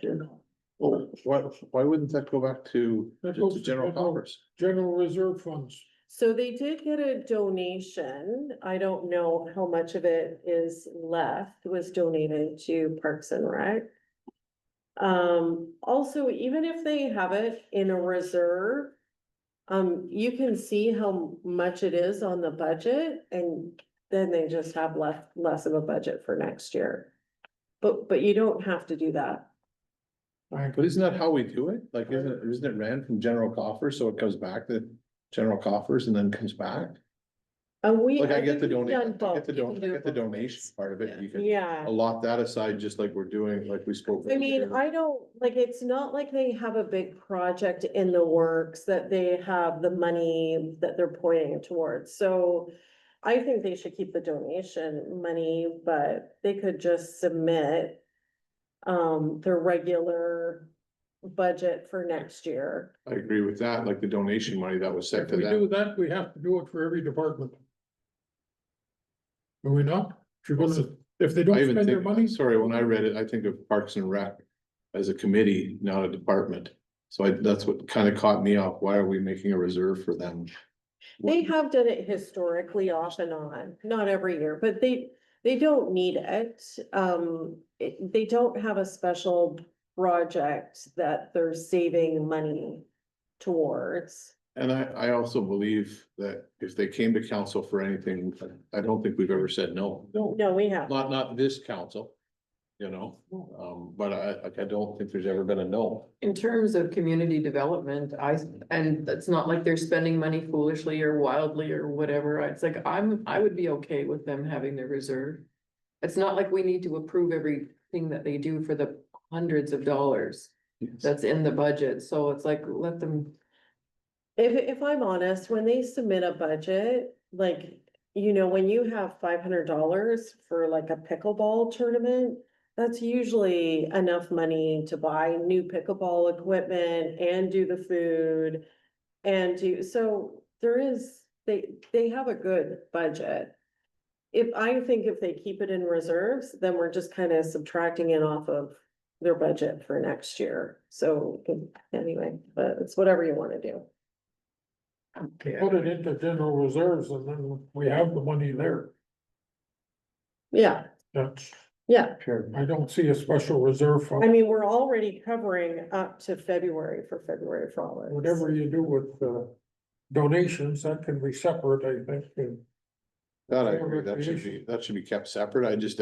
Well, why wouldn't that go back to That goes to general coffers? General reserve funds. So they did get a donation. I don't know how much of it is left, was donated to Parks and Rec. Also, even if they have it in a reserve, you can see how much it is on the budget, and then they just have less of a budget for next year. But you don't have to do that. But isn't that how we do it? Like, isn't it ran from general coffers, so it goes back to general coffers and then comes back? Like, I get the think we've donation, done I get the both. You can do donation part of it, you can Yeah. allot that aside, just like we're doing, like we spoke. I mean, I don't, like, it's not like they have a big project in the works that they have the money that they're pointing towards, so. I think they should keep the donation money, but they could just submit. Their regular budget for next year. I agree with that, like the donation money that was set If to we do that. that, we have to do it for every department. Do we not? If you're gonna, if they don't I even spend their think, money. sorry, when I read it, I think of Parks and Rec as a committee, not a department. So that's what kind of caught me off. Why are we making a reserve for them? They have done it historically off and on, not every year, but they don't need it. They don't have a special project that they're saving money towards. And I also believe that if they came to council for anything, I don't think we've ever said no. No, we have. Not this council, but I don't think there's ever been a no. In terms of community development, and it's not like they're spending money foolishly or wildly or whatever, it's like, I would be okay with them having their reserve. It's not like we need to approve everything that they do for the hundreds of dollars that's in the budget, so it's like, let them. If I'm honest, when they submit a budget, like, when you have $500 for like a pickleball tournament, that's usually enough money to buy new pickleball equipment and do the food. So they have a good budget. I think if they keep it in reserves, then we're just kind of subtracting it off of their budget for next year. So anyway, but it's whatever you want to do. Put it into general reserves and then we have the money there. Yeah, That's, yeah. Sure. I don't see a special reserve I fund. mean, we're already covering up to February for February frolics. Whatever you do with donations, that can be separate, I think. That I agree, that should be kept separate. I did,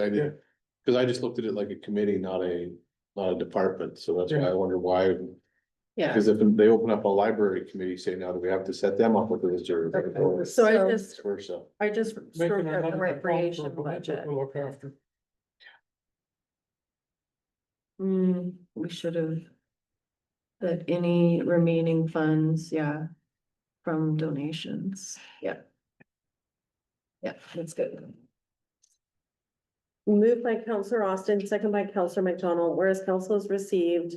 because I just looked at it like a committee, not a department, so that's why I wonder why. Yeah, Because if they open up a library committee, say now, do we have to set them up with a reserve? Or So I So- just, vice versa. I just Making struck out another the account recreation for the budget. To look after. we should have. That any remaining funds, yeah, from donations, yeah. Yeah, that's good. Moved by Counselor Austin, second by Counselor McDonald, whereas council has received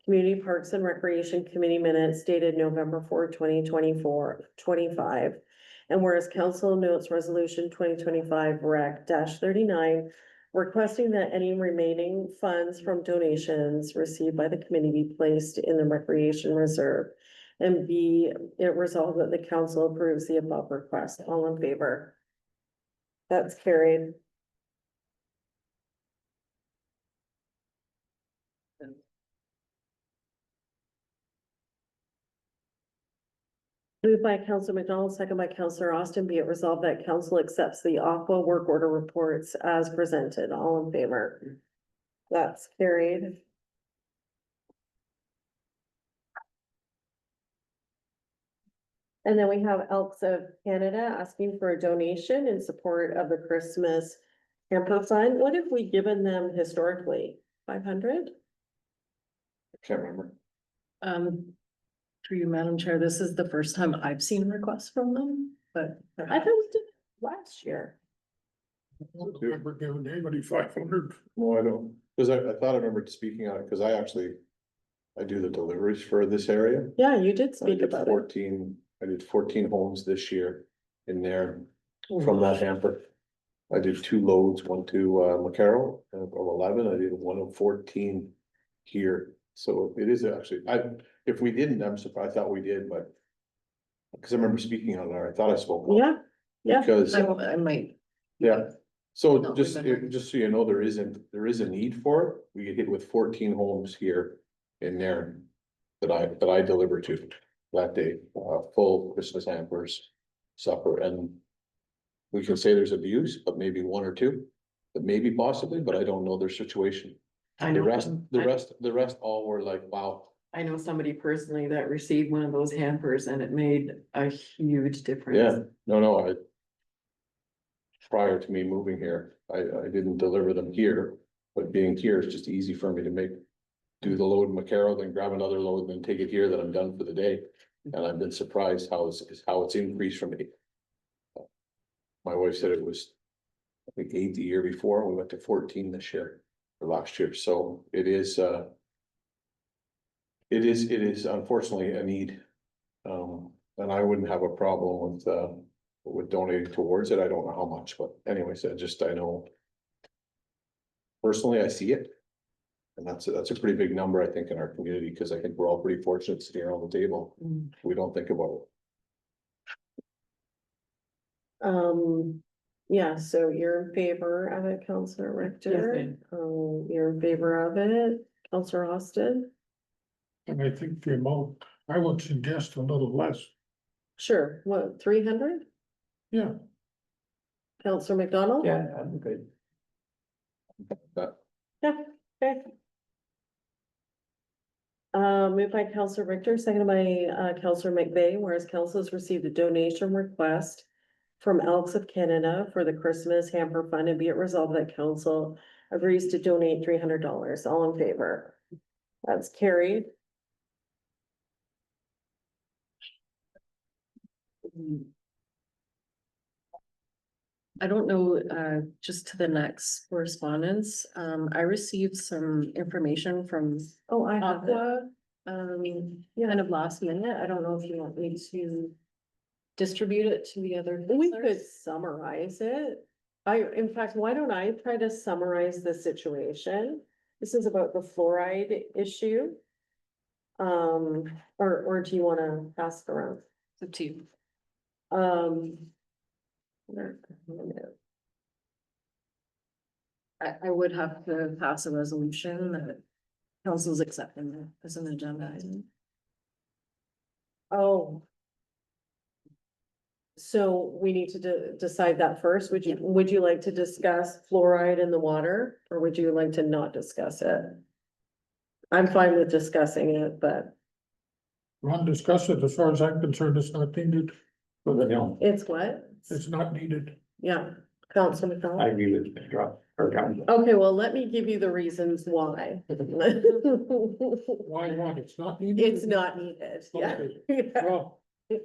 Community Parks and Recreation Committee minutes dated November 4, 2024-25, and whereas council notes resolution 2025-REC-39, requesting that any remaining funds from donations received by the committee be placed in the recreation reserve. And be it resolved that the council approves the above request. All in favor? That's carried. Moved by Counselor McDonald, second by Counselor Austin, be it resolved that council accepts the Aqua work order reports as presented. All in favor? That's carried. And then we have Elks of Canada asking for a donation in support of the Christmas camper fund. What have we given them historically? 500? Can't remember. Through you, Madam Chair, this is the first time I've seen requests from them, but. I thought we did it last year. I don't remember giving anybody 500. No, I don't, because I thought I remembered speaking on it, because I do the deliveries for this area. Yeah, you did I speak did about it. 14. I did 14 homes this year in there from that hamper. I did 2 loads, one to McCarroll of 11, I did one of 14 here. So it is actually, if we didn't, I'm surprised, I thought we did, but. Because I remember speaking on it, I thought I spoke. on it. Yeah, yeah. Because, I might. yeah, so No, just, we've been- just so you know, there is a need for it. We get hit with 14 homes here in Nairn. That I deliver to that day, full Christmas hampers, supper, and. We can say there's abuse, but maybe 1 or 2, but maybe possibly, but I don't know their situation. I The know, rest all were like, wow, I know somebody personally that received one of those hampers and it made a huge difference. yeah, no, prior to me moving here, I didn't deliver them here, but being here is just easy for me to do the load in McCarroll, then grab another load, then take it here, that I'm done for the day. And I've been surprised how it's increased from 8. My wife said it was, I think 8 the year before, we went to 14 this year, or last year, so it is unfortunately a need. And I wouldn't have a problem with donating towards it, I don't know how much, but anyways, I know. Personally, I see it. And that's a pretty big number, I think, in our community, because I think we're all pretty fortunate sitting here on the table, we don't think about it. Yeah, so you're in favor of it, Counselor Richter? ma'am. You're in favor of it, Counselor Austin? And I think the amount, I would suggest a little less. Sure, what, 300? Yeah, Counselor McDonald? Yeah, I'm good. Yeah, okay. Moved by Counselor Richter, seconded by Counselor McVeigh, whereas council has received a donation request from Elks of Canada for the Christmas hamper fund, and be it resolved that council agrees to donate $300. All in favor? That's carried. I don't know, just to the next correspondence, I received some information from Oh, I have it. Aqua. Kind of last minute, I don't know if you want me to distribute it to the other. We counselors? could summarize it. In fact, why don't I try to summarize the situation? This is about the fluoride issue. Or do you wanna pass it around? It's up to you. I would have to pass a resolution that council's accepting it as an agenda item. Oh. So we need to decide that first. Would you like to discuss fluoride in the water, or would you like to not discuss it? I'm fine with discussing it, but Ron discussed it, as far as I'm concerned, it's not needed, But you know, It's what? it's not needed. Yeah, Councilor I McDonald. agree with Mr. Rock, or Council. Okay, well, let me give you the reasons why. Why not? It's not needed? It's not needed, yeah. Okay. Well, if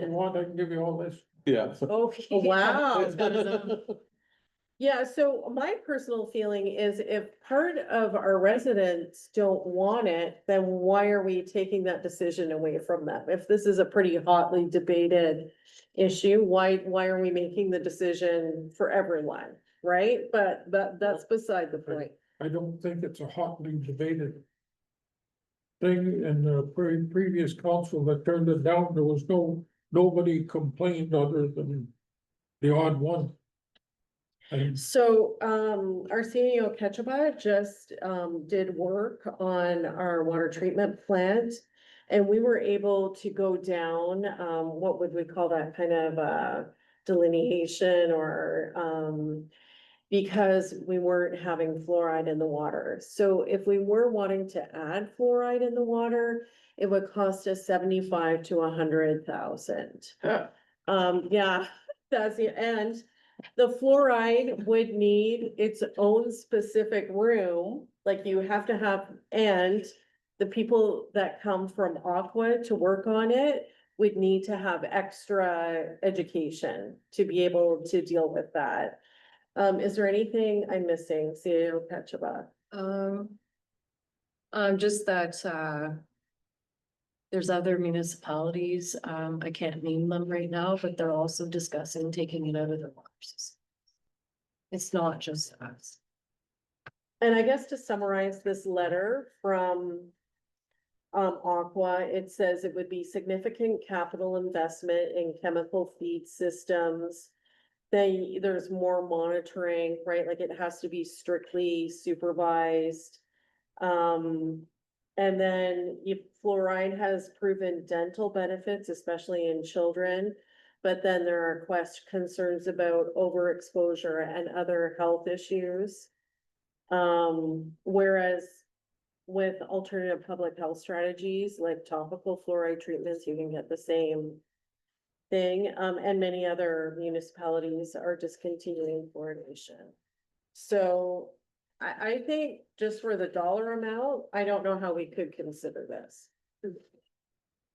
you want, I can give you all this. Yeah. Oh, wow. It's got its own. Yeah, so my personal feeling is if part of our residents don't want it, then why are we taking that decision away from them? If this is a pretty hotly debated issue, why are we making the decision for everyone, right? But that's beside the point. I don't think it's a hotly debated thing in the previous council that turned it down. There was nobody complained other than the odd one. And So, Arsenio Ketchuba just, did work on our water treatment plant. And we were able to go down, what would we call that kind of, delineation or, because we weren't having fluoride in the water. So if we were wanting to add fluoride in the water, it would cost us 75 to 100,000. Yeah, that's the end. The fluoride would need its own specific room, like you have to have, and the people that come from Aqua to work on it would need to have extra education to be able to deal with that. Is there anything I'm missing, CEO Ketchuba? Just that, there's other municipalities, I can't name them right now, but they're also discussing taking it out of their water system. It's not just us. And I guess to summarize this letter from Aqua, it says it would be significant capital investment in chemical feed systems. There's more monitoring, right? Like it has to be strictly supervised. And then if fluoride has proven dental benefits, especially in children. But then there are concerns about overexposure and other health issues. Whereas with alternative public health strategies like topical fluoride treatments, you can get the same thing. And many other municipalities are discontinuing fluoridation. So I think just for the dollar amount, I don't know how we could consider this.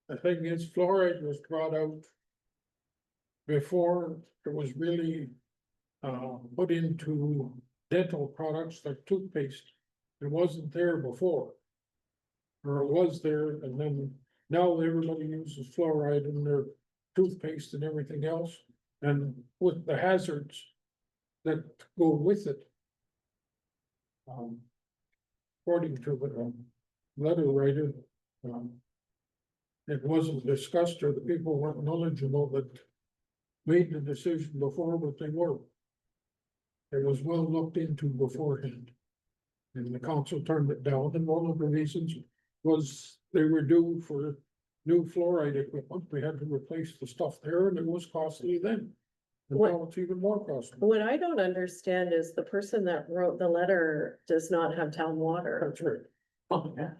the thing is, fluoride was brought out before it was really put into dental products like toothpaste. It wasn't there before. Or it was there, and then now everybody uses fluoride in their toothpaste and everything else. And with the hazards that go with it. According to the letter writer, it wasn't discussed, or the people weren't knowledgeable that made the decision before, but they were. It was well looked into beforehand. And the council turned it down, and one of the reasons was they were due for new fluoride equipment. We had to replace the stuff there, and it was costly then. And now it's even more costly. What I don't understand is the person that wrote the letter does not have town water. That's right. Oh, yeah.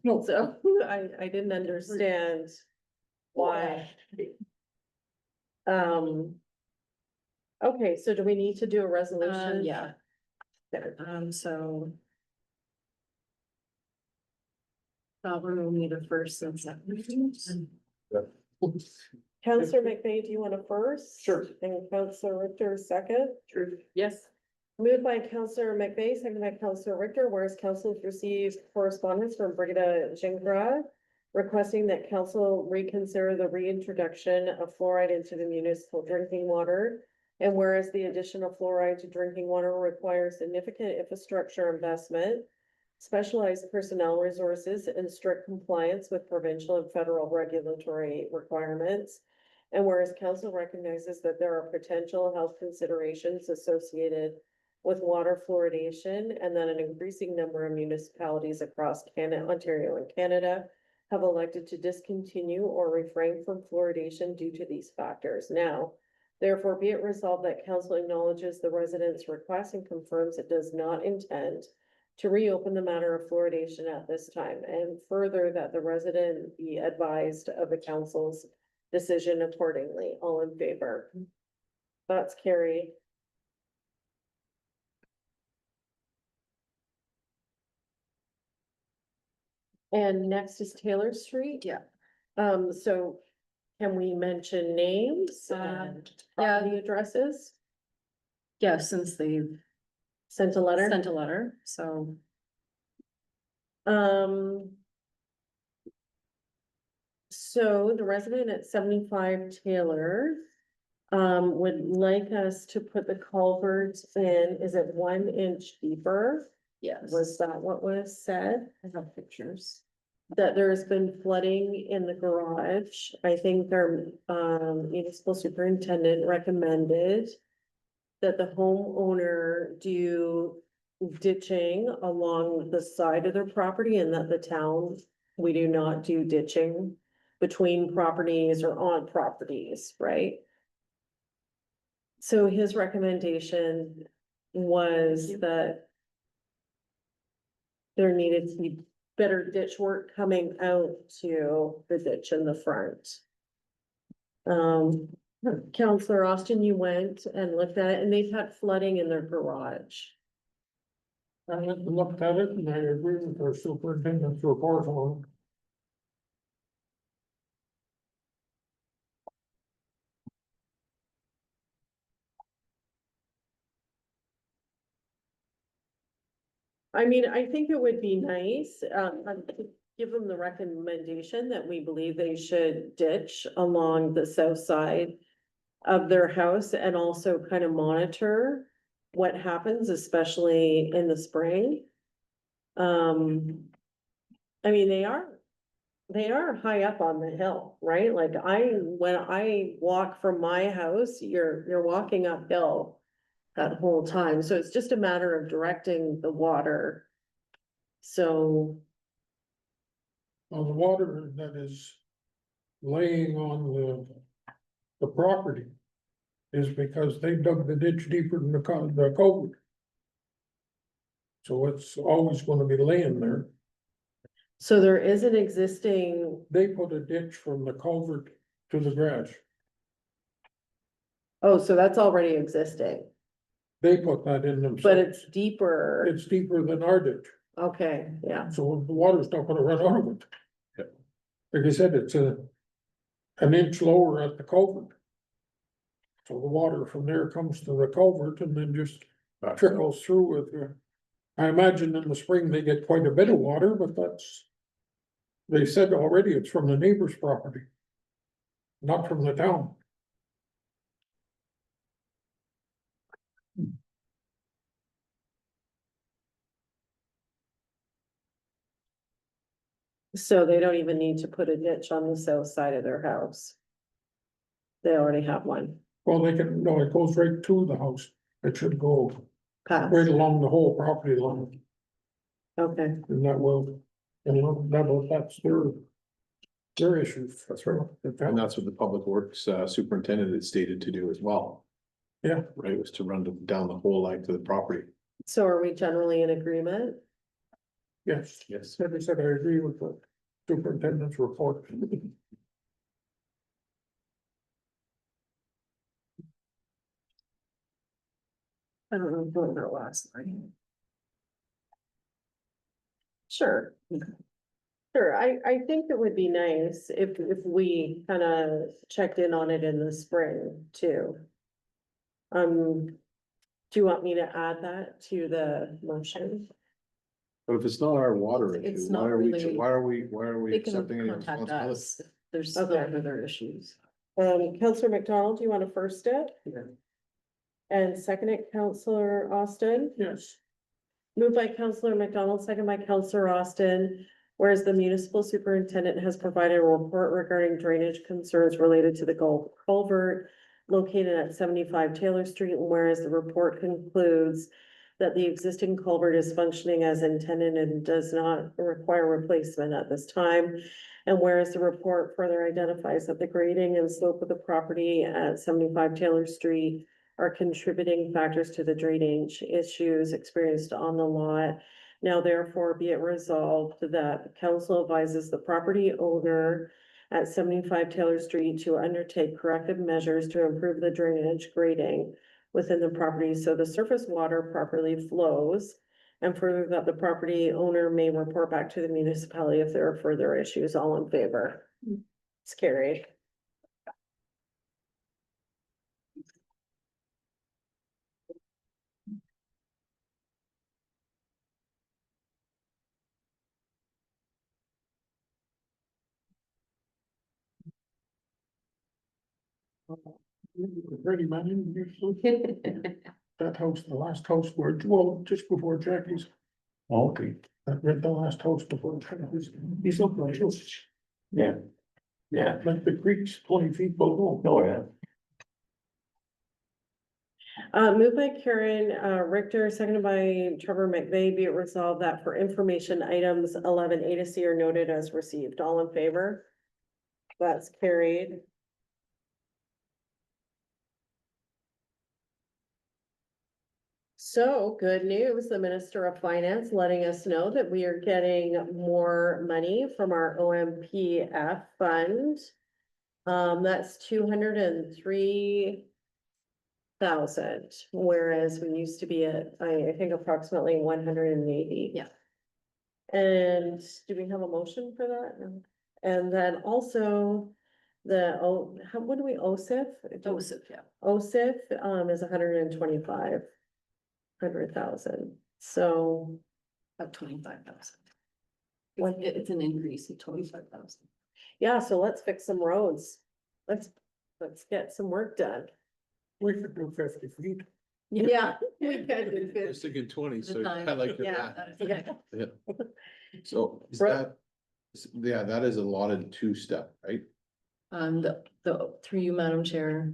No, So I didn't understand why. Okay, so do we need to do a resolution? Yeah, Okay. so. Probably will need a first and second. Counselor McVeigh, do you want to first? Sure. And Counselor Richter second? Yes. Moved by Counselor McVeigh, seconded by Counselor Richter, whereas council received correspondence from Brigida Gingras requesting that council reconsider the reintroduction of fluoride into the municipal drinking water. And whereas the addition of fluoride to drinking water requires significant infrastructure investment, specialized personnel resources, and strict compliance with provincial and federal regulatory requirements. And whereas council recognizes that there are potential health considerations associated with water fluoridation, and that an increasing number of municipalities across Canada, Ontario and Canada have elected to discontinue or refrain from fluoridation due to these factors. Now, therefore, be it resolved that council acknowledges the residents' request and confirms it does not intend to reopen the matter of fluoridation at this time, and further that the resident be advised of the council's decision accordingly. All in favor? That's carried. And next is Taylor Street. Yeah. So can we mention names and property addresses? Yeah, since they've Sent a letter? sent a letter, so. So the resident at 75 Taylor would like us to put the culverts in, is it 1 inch deeper? Yes. Was that what was said? I have pictures. That there's been flooding in the garage. I think their municipal superintendent recommended that the homeowner do ditching along the side of their property, and that the town, we do not do ditching between properties or on properties, right? So his recommendation was that there needed to be better ditch work coming out to the ditch in the front. Counselor Austin, you went and looked at it, and they've had flooding in their garage. I went and looked at it and I agree with our superintendent's report on. I mean, I think it would be nice, give them the recommendation that we believe they should ditch along the south side of their house, and also kind of monitor what happens, especially in the spring. I mean, they are high up on the hill, right? Like when I walk from my house, you're walking uphill that whole time. So it's just a matter of directing the water. So, On the water that is laying on the property is because they dug the ditch deeper than the culvert. So it's always gonna be laying there. so there is an existing, They put a ditch from the culvert to the garage. oh, so that's already existing, They put that in themselves. but it's deeper. It's deeper than our ditch, Okay, yeah. so the water's not gonna run out of it. Yep. Like I said, it's an inch lower at the culvert. So the water from there comes to the culvert and then just trickles through with. I imagine in the spring they get quite a bit of water, but that's. They said already it's from the neighbor's property. Not from the town. So they don't even need to put a ditch on the south side of their house. They already have one Well, they can, no, it goes right to the house. It should go passed. right along the whole property line. Okay, And that will, that's their issue. That's right. And that's what the public works superintendent had stated to do as well. Yeah. Right, was to run down the whole length of the property. so are we generally in agreement? Yes, Yes. like I said, I agree with the superintendent's report. I don't know what that last line. Sure. Sure, I think it would be nice if we kind of checked in on it in the spring too. Do you want me to add that to the motion? But if it's not our water It's issue, not really- why are we They can accepting any contact responsibility? us if there's Okay. other issues. Counselor McDonald, do you want to first it? Yeah. And second it, Counselor Austin? Yes, Moved by Counselor McDonald, second by Counselor Austin. Whereas the municipal superintendent has provided a report regarding drainage concerns related to the culvert located at 75 Taylor Street, and whereas the report concludes that the existing culvert is functioning as intended and does not require replacement at this time. And whereas the report further identifies that the grading and slope of the property at 75 Taylor Street are contributing factors to the drainage issues experienced on the lot. Now therefore be it resolved that the council advises the property owner at 75 Taylor Street to undertake corrective measures to improve the drainage grading within the property so the surface water properly flows. And further that the property owner may report back to the municipality if there are further issues. All in favor? It's carried. Ready, man, in here, so that house, the last house where, well, just before Jackie's. Okay. The last house before Jackie's, he's up like this. Yeah. Yeah, Like the creek's 20 feet below. oh, yeah. Moved by Karen, Richter, seconded by Trevor McVeigh, be it resolved that for information items 11A to C are noted as received. All in favor? That's carried. So good news, the Minister of Finance letting us know that we are getting more money from our OMPF fund. That's 203,000, whereas we used to be at, I think approximately 180. Yeah. And do we have a motion for that? No. And then also what do we, OSIF? Joseph, yeah, OSIF, is 125,000. So, about 25,000. What- It's an increase of 25,000. yeah, so let's fix some roads. Let's get some work done. We could do 50 feet. Yeah, we could do I was 50. thinking 20, so The I time. like Yeah. that. Yeah. So is Right. that, yeah, that is allotted two-step, right? Through you, Madam Chair,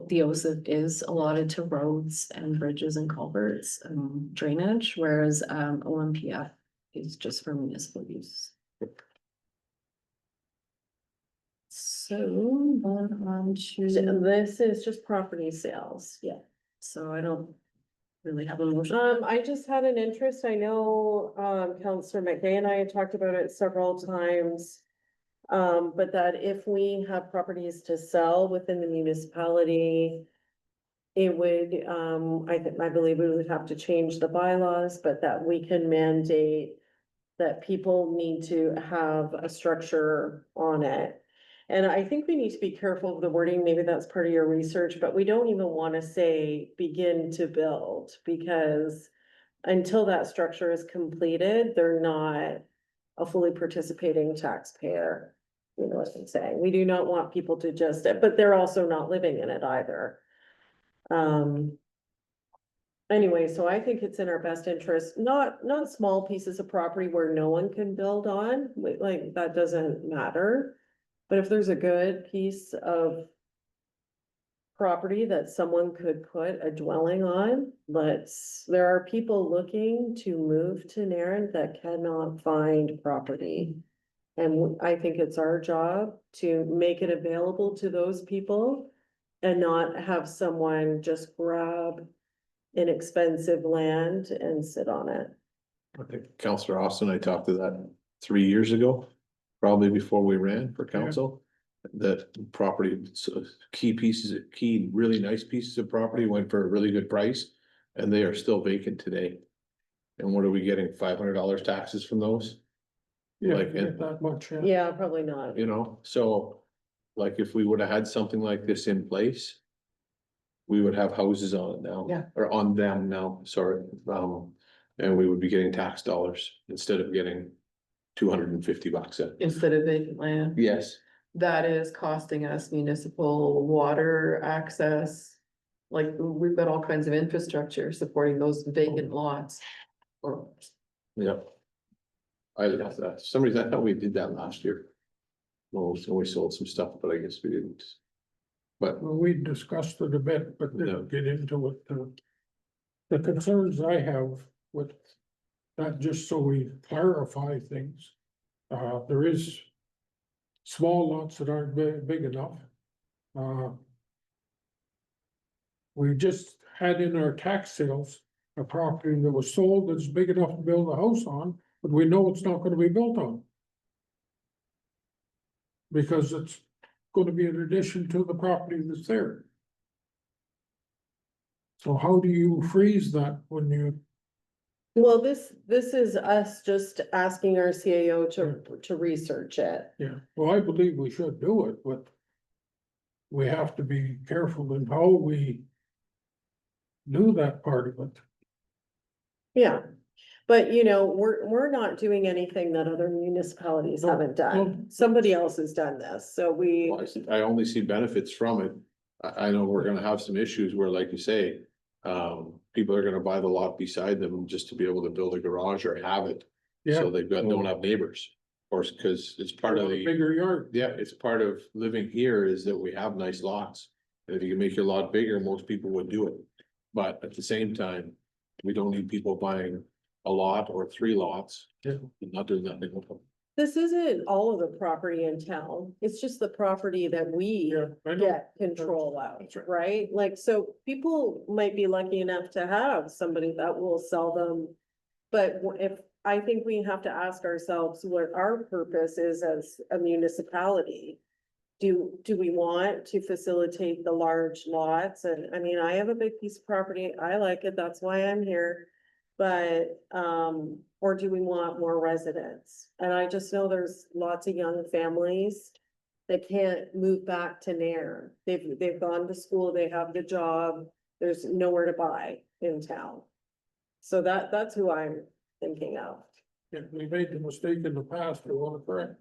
the OSIP is allotted to roads and bridges and culverts and drainage, whereas, OMPF is just for municipal use. So, on So to, this is just property sales. yeah, so I don't really have a motion. I just had an interest. I know, Counselor McVeigh and I had talked about it several times. But that if we have properties to sell within the municipality, it would, I believe we would have to change the bylaws, but that we can mandate that people need to have a structure on it. And I think we need to be careful of the wording, maybe that's part of your research, but we don't even want to say begin to build, because until that structure is completed, they're not a fully participating taxpayer. You know what I'm saying? We do not want people to just, but they're also not living in it either. Anyway, so I think it's in our best interest, not small pieces of property where no one can build on, like, that doesn't matter. But if there's a good piece of property that someone could put a dwelling on, there are people looking to move to Nairn that cannot find property. And I think it's our job to make it available to those people and not have someone just grab inexpensive land and sit on it. I think Counselor Austin, I talked to that 3 years ago, probably before we ran for council. That property, so key, really nice pieces of property went for a really good price, and they are still vacant today. And what are we getting, $500 taxes from those? Yeah, Like, get that much. Yeah, probably not. You know, so like if we would have had something like this in place, we would have houses on it now. Yeah. Or on them now, sorry, and we would be getting tax dollars instead of getting $250 a. Instead of vacant land. Yes, That is costing us municipal water access. Like, we've got all kinds of infrastructure supporting those vacant lots. Or, yeah. I love that. For some reason, I thought we did that last year. Well, so we sold some stuff, but I guess we didn't. But Well, we discussed it a bit, but didn't get into it. The concerns I have with that, just so we clarify things, there is small lots that aren't big enough. We just had in our tax sales a property that was sold that's big enough to build a house on, but we know it's not gonna be built on. Because it's gonna be an addition to the property that's there. So how do you freeze that when you, Well, this is us just asking our CAO to research it. yeah, well, I believe we should do it, but. We have to be careful in how we. Do that part of it. Yeah, but we're not doing anything that other municipalities No, haven't done. no. Somebody else has done this, so we, Well, I only see benefits from it. I know we're gonna have some issues where, like you say, people are gonna buy the lot beside them just to be able to build a garage or have it. Yeah. So don't have neighbors, or cause it's part of the, Bigger yard. yeah, it's part of living here is that we have nice lots. And if you can make your lot bigger, most people would do it. But at the same time, we don't need people buying a lot or 3 lots. Yeah. And not doing nothing with them. this isn't all of the property in town. It's just the property that we Yeah, I know. get control of, That's right. right? Like, so people might be lucky enough to have somebody that will sell them. But if, I think we have to ask ourselves what our purpose is as a municipality. Do we want to facilitate the large lots? And I mean, I have a big piece of property. I like it. That's why I'm here. But, or do we want more residents? And I just know there's lots of young families that can't move back to Nairn. They've gone to school, they have the job, there's nowhere to buy in town. So that's who I'm thinking of. If we made the mistake in the past, we want to correct.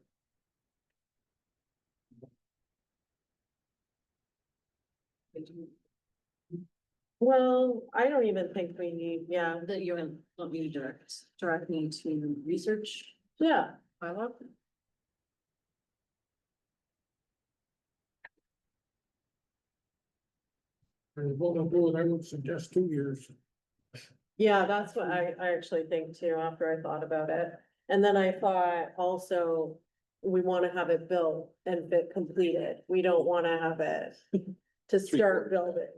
Well, I don't even think we need, yeah, That you want me to direct me to research yeah. bylaw? And what I'm doing, I would suggest 2 years. Yeah, that's what I actually think too, after I thought about it. And then I thought also, we wanna have it built and bit completed. We don't wanna have it to start building.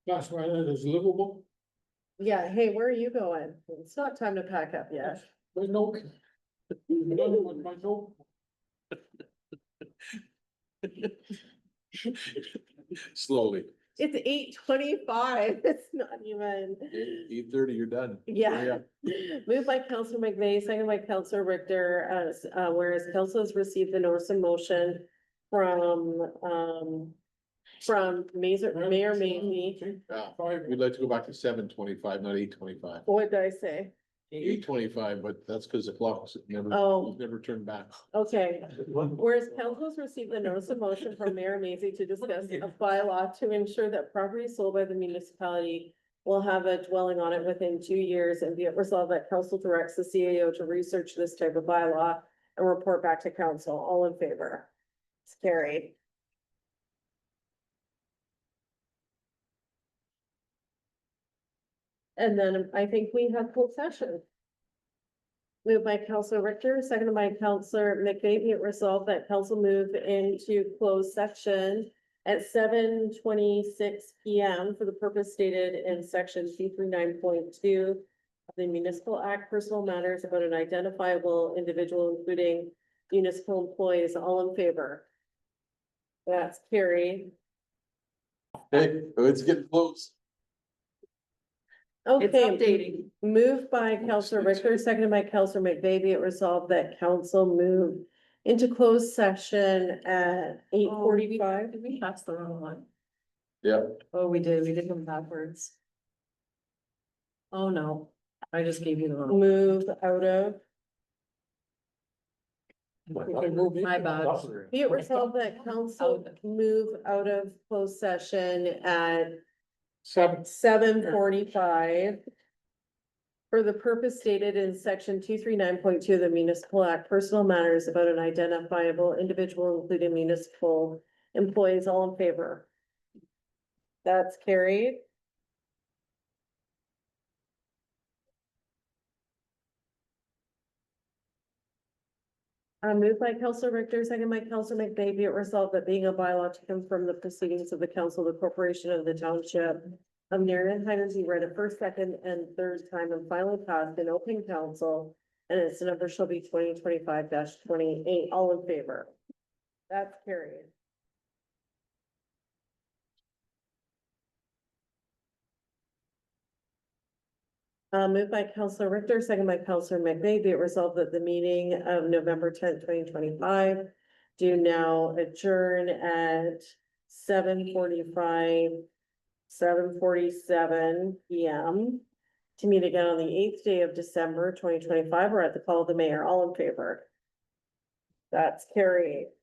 Classify that as livable, Yeah, hey, where are you going? It's not time to pack up yet. there's no. None with my note. Slowly, It's 8:25. It's not even. 8:30, you're done. Yeah. Moved by Counselor McVeigh, second by Counselor Richter, as, whereas council has received the notice of motion from Mayor Mabey. We'd like to go back to 7:25, not 8:25. What did I say? 8:25, but that's because the clock's Oh. never turned back. Okay, whereas council has received the notice of motion from Mayor Maisie to discuss a bylaw to ensure that property sold by the municipality will have a dwelling on it within 2 years, and be it resolved that council directs the CAO to research this type of bylaw and report back to council. All in favor? It's carried. And then I think we have full session. Moved by Counselor Richter, seconded by Counselor McVeigh, be it resolved that council move into closed section at 7:26 PM for the purpose stated in section 239.2 of the Municipal Act, personal matters about an identifiable individual, including municipal employees. All in favor? That's carried. Hey, it's getting close. It's Okay, updating. moved by Counselor Richter, seconded by Counselor McVeigh, be it resolved that council move into closed session at 8:45. Did we pass the wrong one? Yeah. Oh, we did them backwards. Oh, no, I just gave you the wrong. Move out of, My bad. be it resolved that council move out of closed session at 7:45 for the purpose stated in section 239.2 of the Municipal Act, personal matters about an identifiable individual, including municipal employees. All in favor? That's carried. Moved by Counselor Richter, second by Counselor McVey, be it resolved that being a bylaw to confirm the proceedings of the council, of the corporation of the township of Nairn and Hyman be read a first, second, and third time and finally passed in open council, and its number shall be 2025-28. All in favor? That's carried. Moved by Counselor Richter, second by Counselor McVey, be it resolved that the meeting of November 10th, 2025 do now adjourn at 7:45, 7:47 PM. To meet again on the 8th day of December 2025, or at the call of the mayor. All in favor? That's carried.